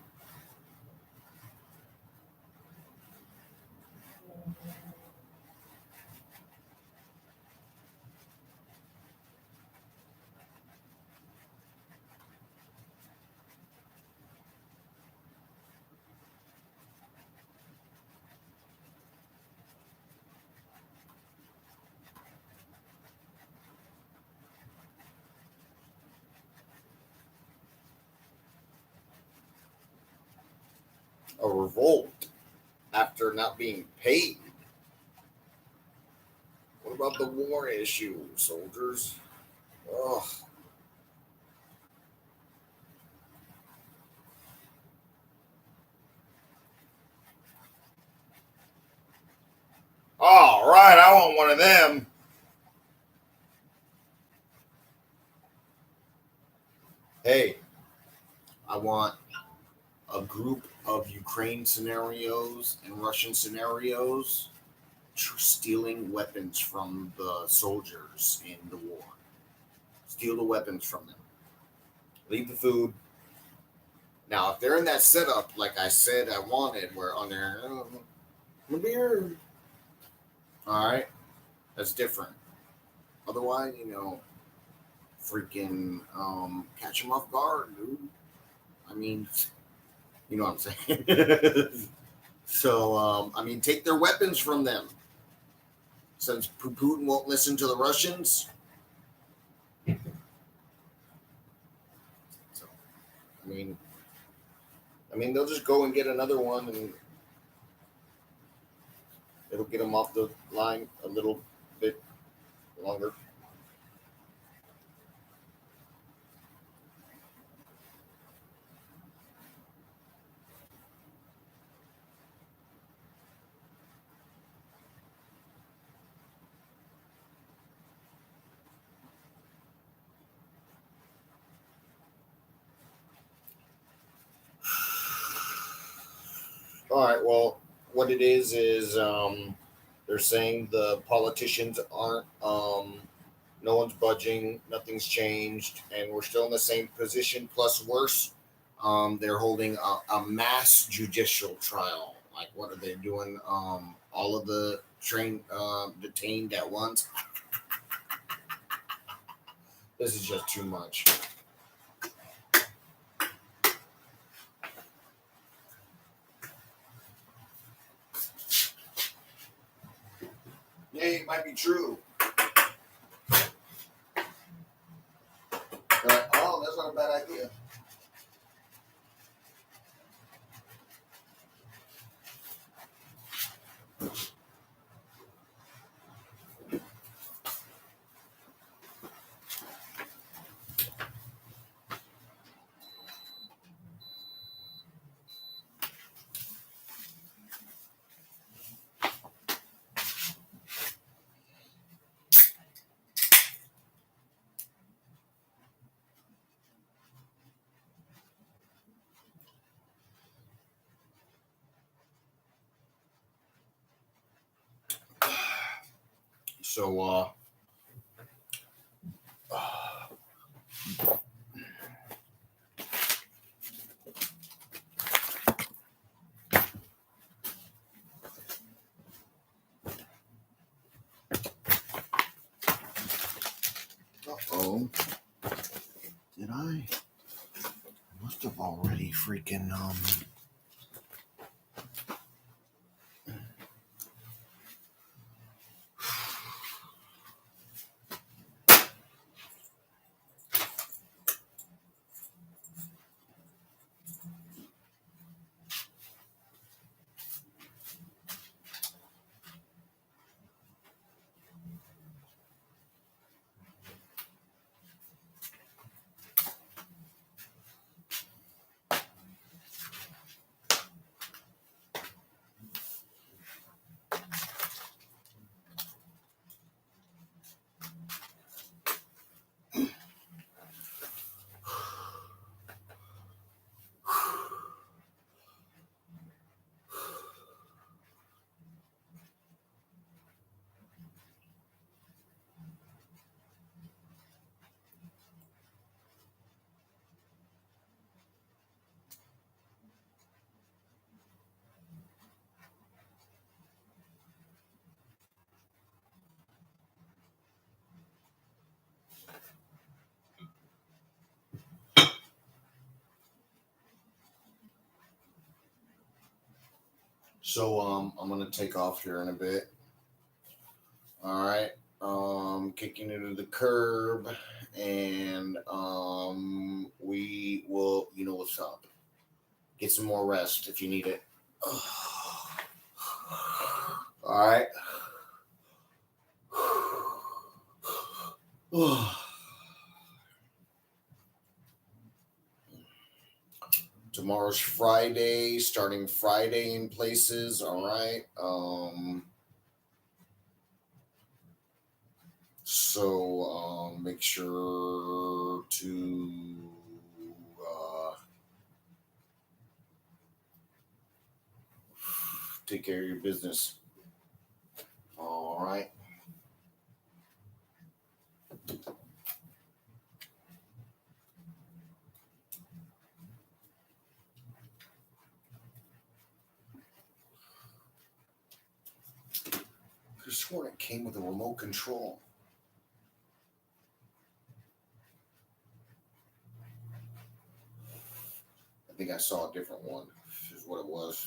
A revolt after not being paid. about the war issue, soldiers. Ugh. All right, I want one of them. Hey, I want a group of Ukraine scenarios and Russian scenarios stealing weapons from the soldiers in the war. Steal the weapons from them. Leave the food. Now, if they're in that setup, like I said, I wanted, where on there, beer. All right, that's different. Otherwise, freaking catch them off guard, dude. I mean, you know what I'm saying. So, take their weapons from them. Since Putin won't listen to the Russians, so I mean, they'll just go and get another one, and it'll get them off the line a little bit longer. All right. Well, what it is they're saying the politicians aren't. No one's budging. Nothing's changed, and we're still in the same position. Plus, worse, they're holding a mass judicial trial. Like, what are they doing? All of the detained at once. This is just too much. Yeah, it might be true. Oh, that's not a bad idea. So, oh, did I? Must have already freaking So I'm gonna take off here in a bit. All right. Kicking it to the curb, and we will. You know what's up. Get some more rest if you need it. All right. Tomorrow's Friday, starting Friday in places. All right. So make sure to take care of your business. All right. I could have sworn it came with a remote control. I think I saw a different one. Is what it was.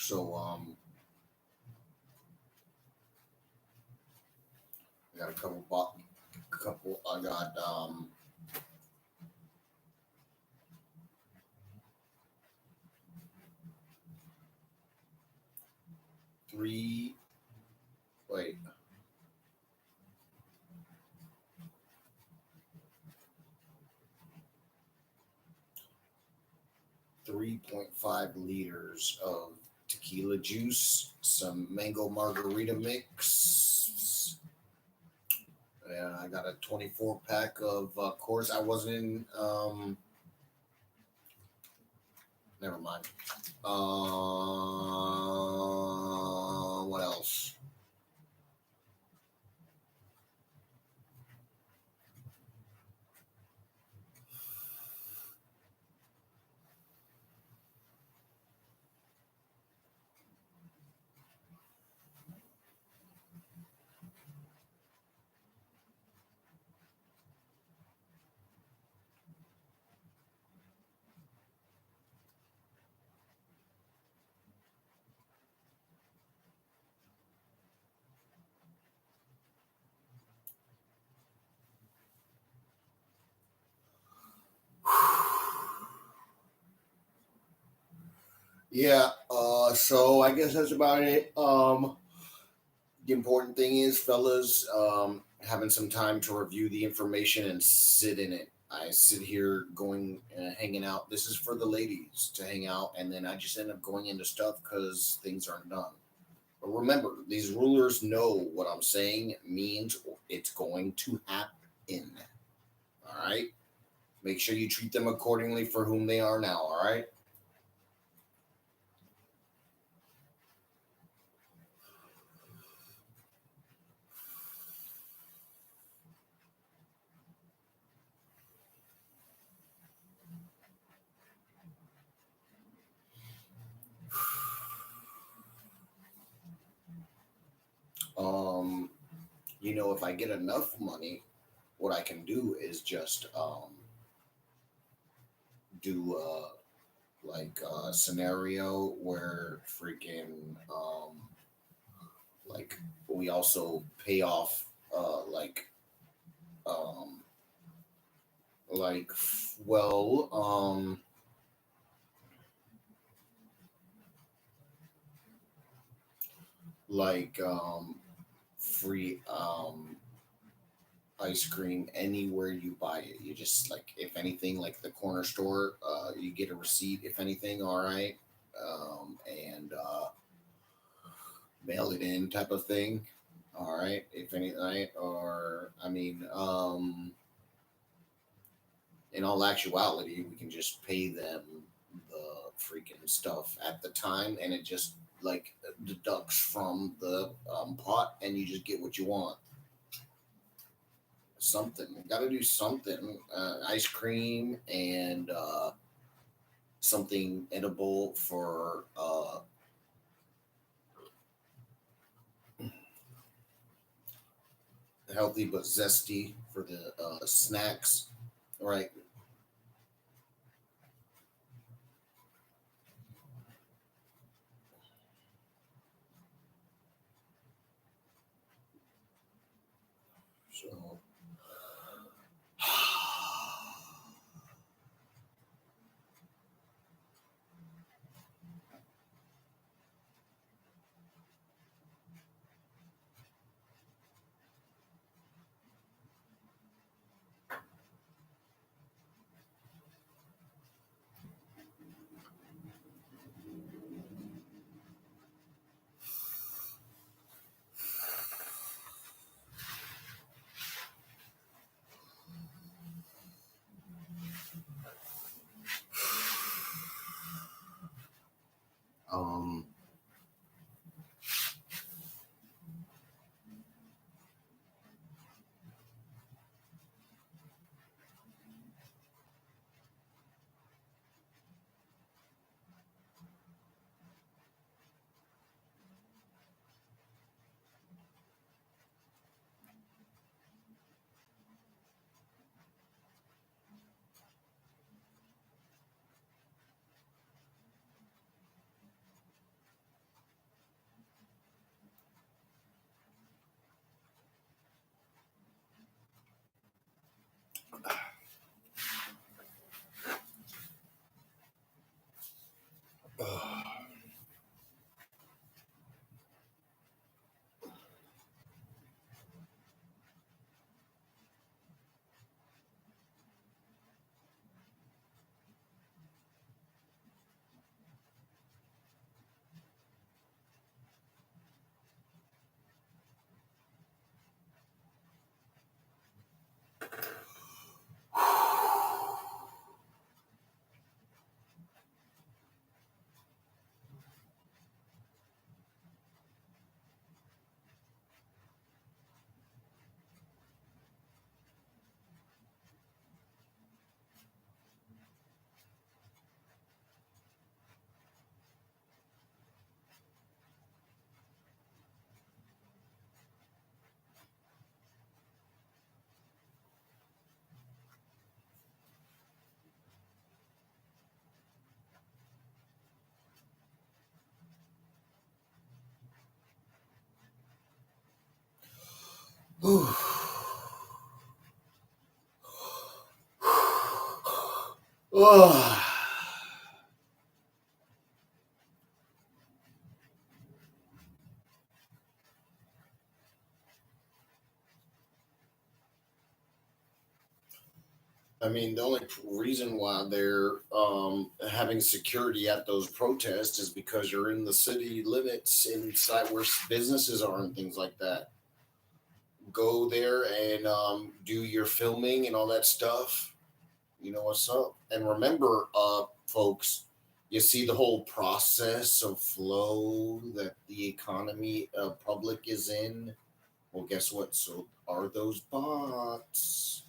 So I got a couple. I got 3. Wait. 3.5 liters of tequila juice, some mango margarita mix, and I got a 24 pack of course I wasn't in never mind. What else? Yeah, so I guess that's about it. The important thing is, fellas, having some time to review the information and sit in it. I sit here going hanging out. This is for the ladies to hang out, and then I just end up going into stuff because things aren't done. But remember, these rulers know what I'm saying means it's going to happen. All right? Make sure you treat them accordingly for whom they are now. All right? Um, if I get enough money, what I can do is just do like a scenario where freaking like we also pay off um like well like free ice cream anywhere you buy it. You just like, if anything, like the corner store, you get a receipt. If anything, all right, and mail it in type of thing. All right, if any, right, or I mean, in all actuality, we can just pay them the freaking stuff at the time, and it just like deducts from the pot, and you just get what you want. Something, got to do something. Ice cream and something edible for healthy but zesty for the snacks. Right. So, um, oh, I mean, the only reason why they're having security at those protests is because you're in the city limits inside where businesses are and things like that. Go there and do your filming and all that stuff. You know what's up. And remember, folks, you see the whole process of flow that the economy public is in. Well, guess what? So are those bots.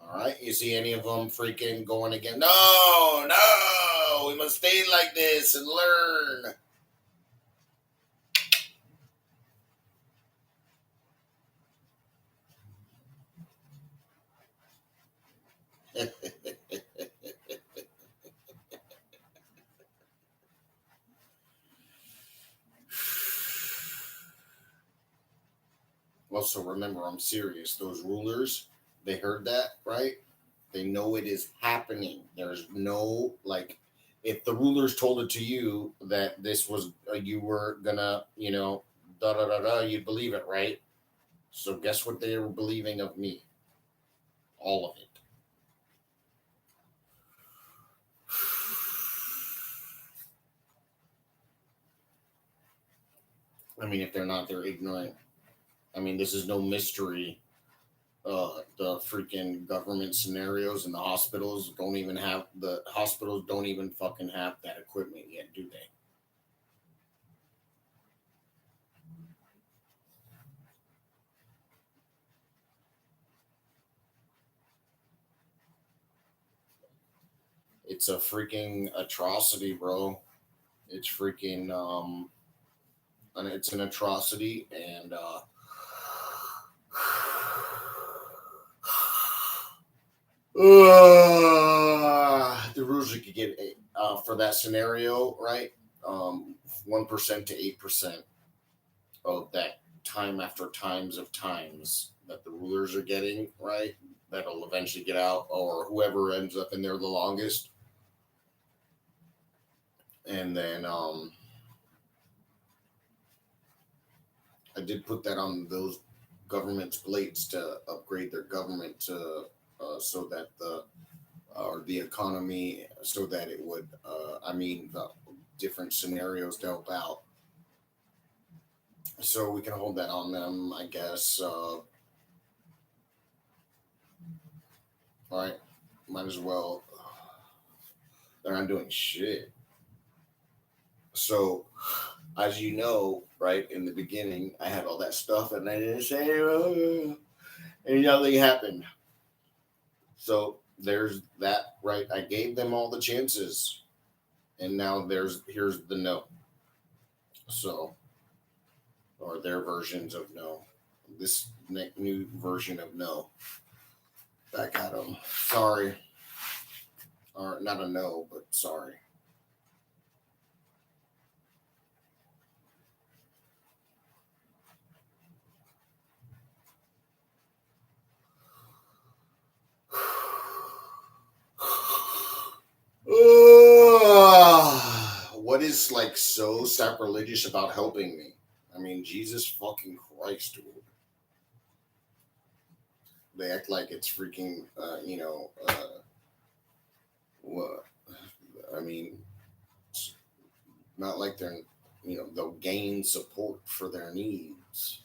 All right. You see any of them freaking going again? No, no, we must stay like this and learn. Also, remember, I'm serious. Those rulers, they heard that, right? They know it is happening. There's no, like, if the rulers told it to you that this was, you were gonna, da da da da, you'd believe it, right? So, guess what they were believing of me? all of it. I mean, if they're not, they're ignorant. I mean, this is no mystery. The freaking government scenarios and the hospitals don't even fucking have that equipment yet, do they? It's a freaking atrocity, bro. It's freaking and it's an atrocity, and the rules you could get for that scenario, right? 1% to 8% of that time after times of times that the rulers are getting, right? That'll eventually get out, or whoever ends up in there the longest. And then I did put that on those government's plates to upgrade their government to so that the or the economy so that it would I mean the different scenarios to help out. So we can hold that on them, I guess. All right, might as well. They're not doing shit. So, as you know, right in the beginning, I had all that stuff, and I didn't say, and nothing happened. So there's that, right? I gave them all the chances, and now here's the no. So, or their versions of no. This new version of no. Back at them. Sorry, or not a no, but sorry. What is like so sacrilegious about helping me? I mean, Jesus fucking Christ, dude. They act like it's freaking, what? I mean, it's not like they'll gain support for their needs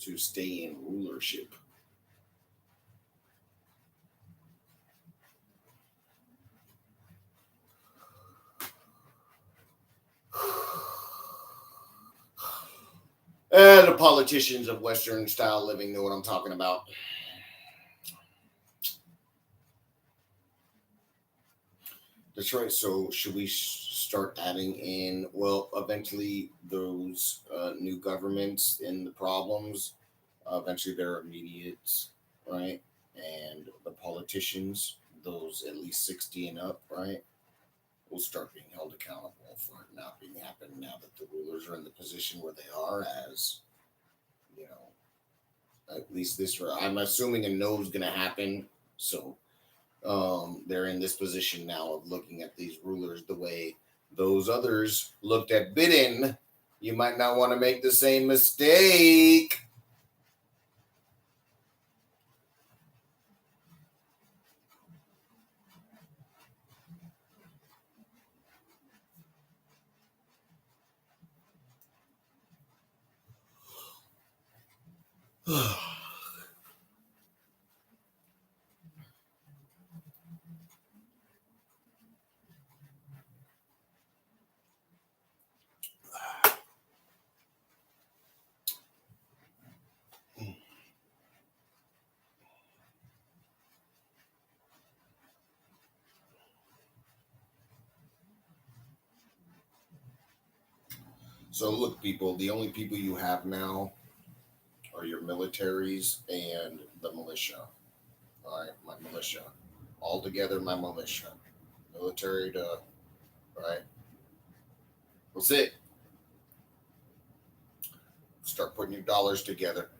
to stay in rulership. The politicians of Western style living know what I'm talking about. That's right. So, should we start adding in? Well, eventually, those new governments and the problems, eventually, they're immediate, right? And the politicians, those at least 60 and up, right, will start being held accountable for it not being happening now that the rulers are in the position where they are, as you know, at least this. I'm assuming a no is going to happen. So they're in this position now of looking at these rulers the way those others looked at Biden. You might not want to make the same mistake. So look, people, the only people you have now are your militaries and the militia. All right, my militia. All together, my militia. Military to, right? That's it. Start putting your dollars together.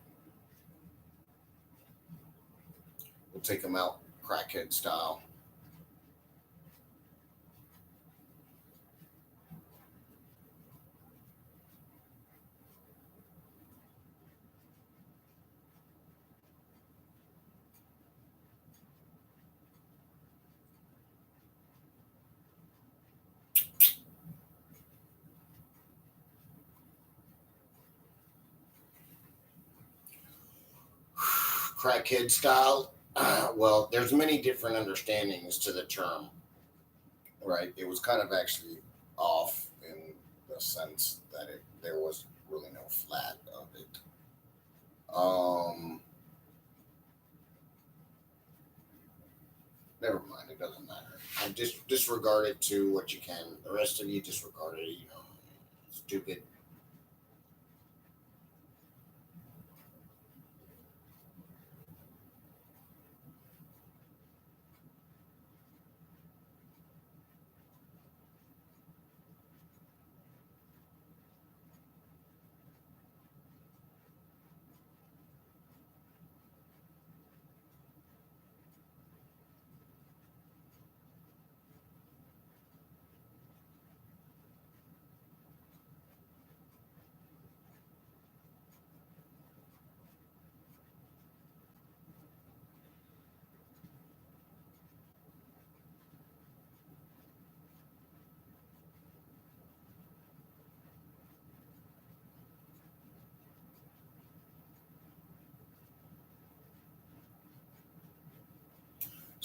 We'll take them out, crackhead style. Crackhead style. Well, there's many different understandings to the term, right? It was kind of actually off in the sense that there was really no flat of it. Um, Never mind. It doesn't matter. I just disregard it to what you can. The rest of you disregard it. Stupid.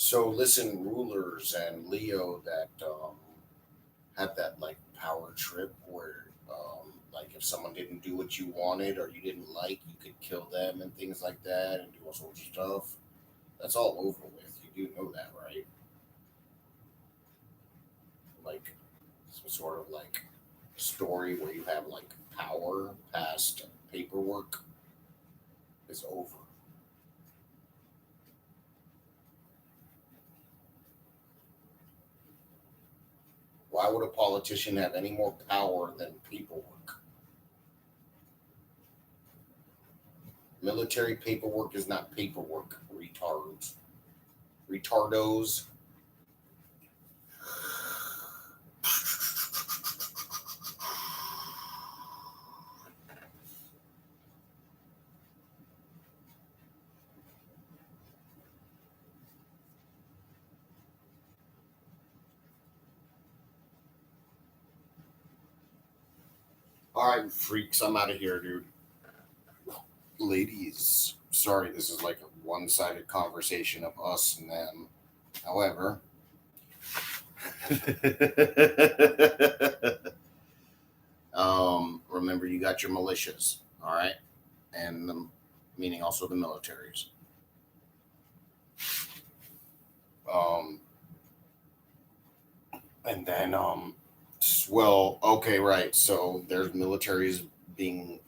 So listen, rulers and Leo that had that like power trip where like if someone didn't do what you wanted or you didn't like, you could kill them and things like that and do all sorts of stuff. That's all over with. You do know that, right? Like some sort of like story where you have like power past paperwork is over. Why would a politician have any more power than paperwork? Military paperwork is not paperwork, retards. Retardos. All right, freaks, I'm out of here, dude. Ladies, sorry, this is like a one sided conversation of us and them. However, remember you got your militias, all right? And meaning also the militaries. Um, and then, well, okay, right. So there's militaries being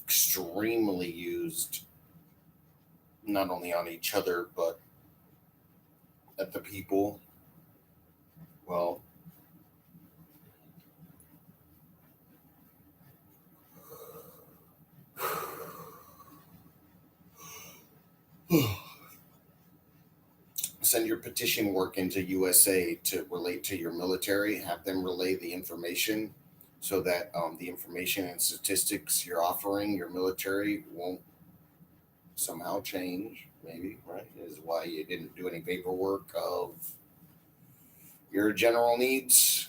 extremely used not only on each other but at the people. Well, send your petition work into USA to relate to your military. Have them relay the information so that the information and statistics you're offering your military won't somehow change. Maybe right is why you didn't do any paperwork of your general needs.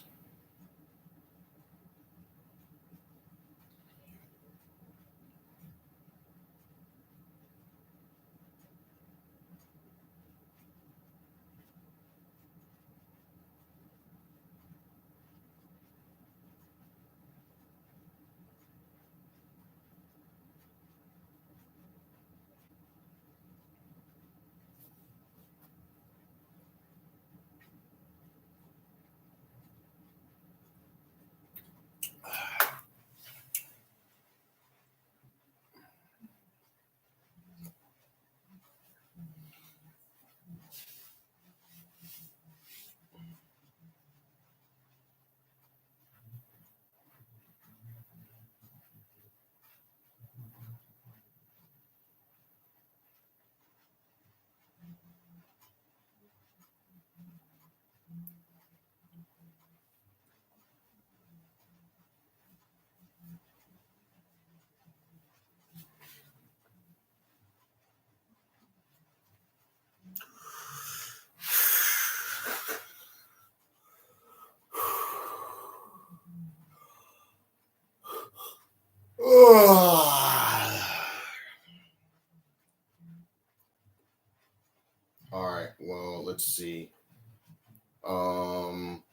Well, let's see. Um,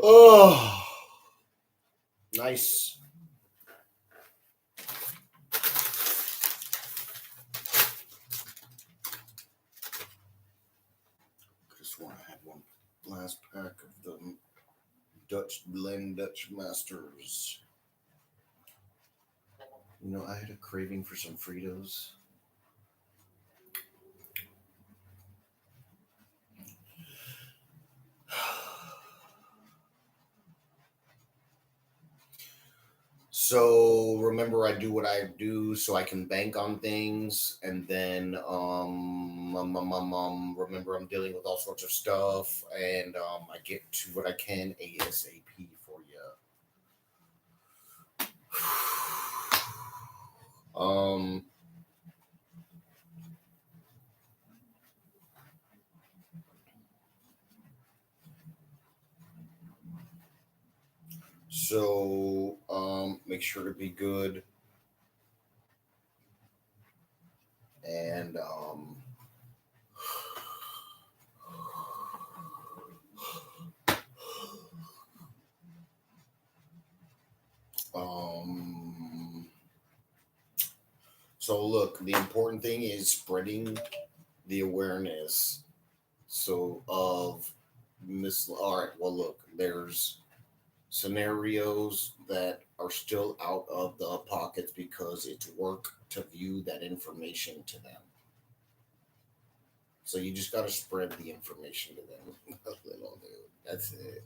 oh, nice. Just want to have one last pack of the Dutch blend Dutch Masters. You know, I had a craving for some Fritos. So remember, I do what I do so I can bank on things, and then remember I'm dealing with all sorts of stuff, and I get to what I can ASAP for you. um, so make sure to be good, and um. So look, the important thing is spreading the awareness. So of miss. All right. Well, look, there's scenarios that are still out of the pockets because it's work to view that information to them. So you just got to spread the information to them. Little dude. That's it.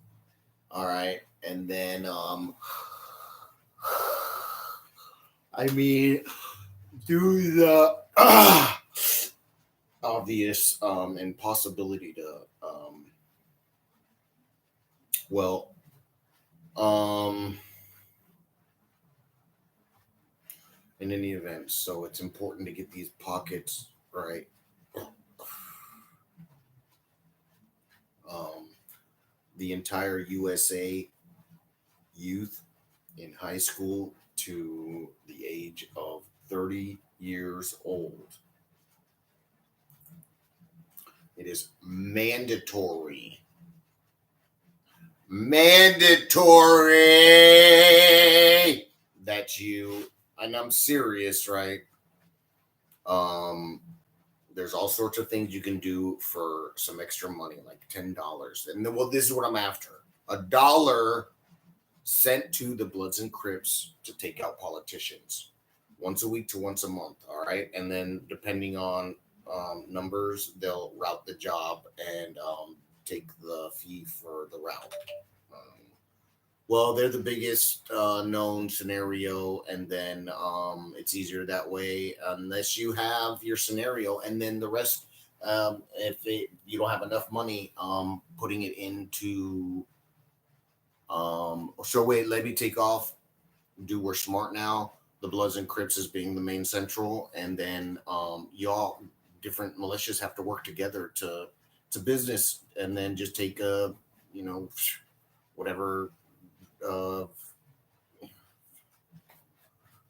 All right. And then I mean, do the obvious impossibility to well um in any event, so it's important to get these pockets right. um the entire USA youth in high school to the age of 30 years old, it is mandatory that you, and I'm serious, right? um there's all sorts of things you can do for some extra money, like $10. And then, well, this is what I'm after: $1 sent to the Bloods and Crips to take out politicians once a week to once a month. All right. And then, depending on numbers, they'll route the job and take the fee for the route. Um, well, they're the biggest known scenario, and then it's easier that way, unless you have your scenario, and then the rest. You don't have enough money, putting it into. So wait, let me take off. Do we're smart now? The Bloods and Crips is being the main central, and then y'all different militias have to work together to business, and then just take a whatever. Uh,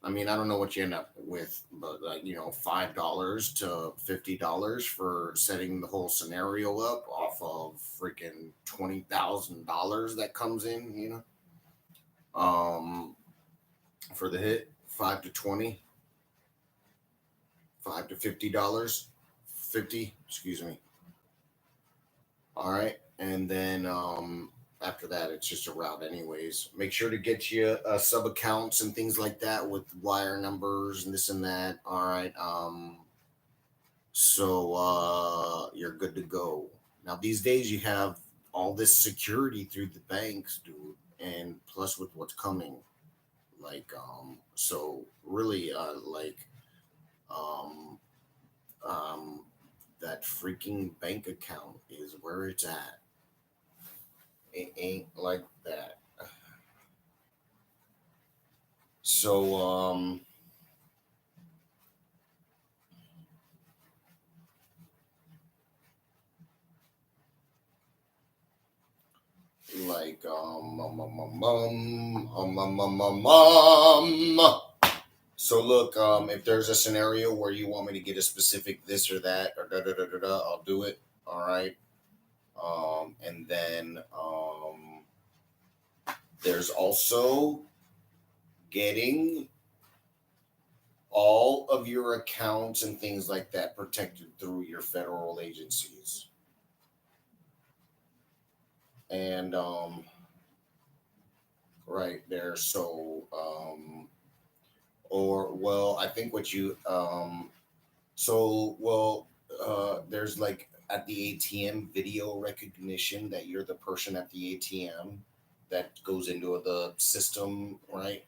I mean, I don't know what you end up with, but like $5 to $50 for setting the whole scenario up off of freaking $20,000 that comes in, for the hit, 5 to 20, $5 to $50, 50, excuse me. All right, and then after that, it's just a route, anyways. Make sure to get you sub accounts and things like that with wire numbers and this and that. All right. So you're good to go. Now these days you have all this security through the banks, dude, and plus with what's coming, like so really um um that freaking bank account is where it's at. It ain't like that. So like So look, if there's a scenario where you want me to get a specific this or that or da da da da da, I'll do it. All right. And then there's also getting all of your accounts and things like that protected through your federal agencies. And right there. So or well, I think what you so well there's like at the ATM video recognition that you're the person at the ATM that goes into the system, right?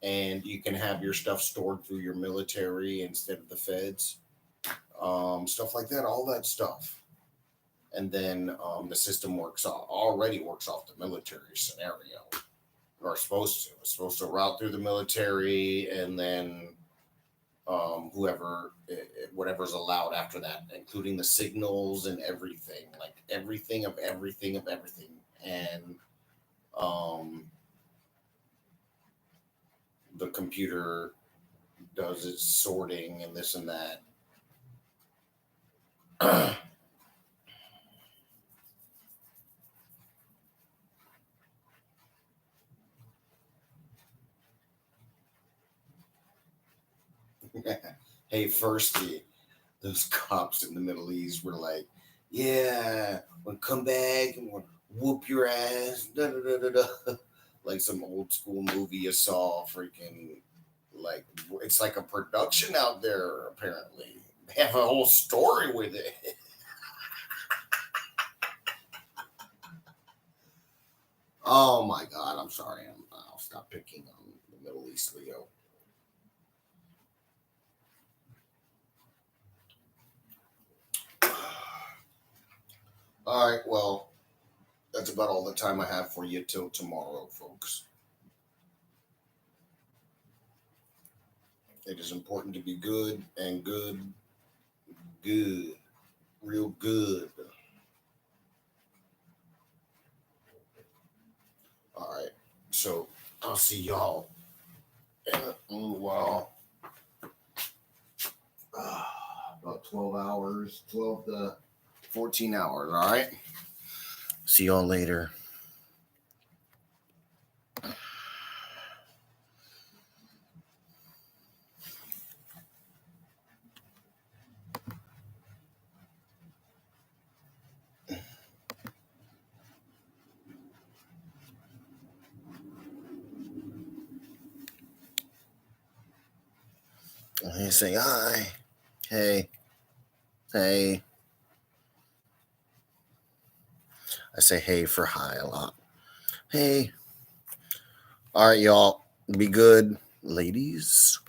And you can have your stuff stored through your military instead of the feds, stuff like that, all that stuff. And then the system already works off the military scenario, or supposed to. It's supposed to route through the military, and then whatever's allowed after that, including the signals and everything, like everything of everything of everything. And um, the computer does its sorting and this and that. Hey, firstly, those cops in the Middle East were like, "Yeah, we'll come back and we'll whoop your ass," da, da, da, da, da. Like some old school movie you saw. Freaking, like it's like a production out there. Apparently, they have a whole story with it. Oh my God, I'm sorry. I'll stop picking on the Middle East, Leo. All right, well, that's about all the time I have for you till tomorrow, folks. It is important to be good and good, real good. All right, so I'll see y'all in a little while. About 12 hours, 12 to 14 hours. All right. See y'all later. He say hi. Hey. Hey. I say hey for hi a lot. Hey. All right, y'all. Be good, ladies.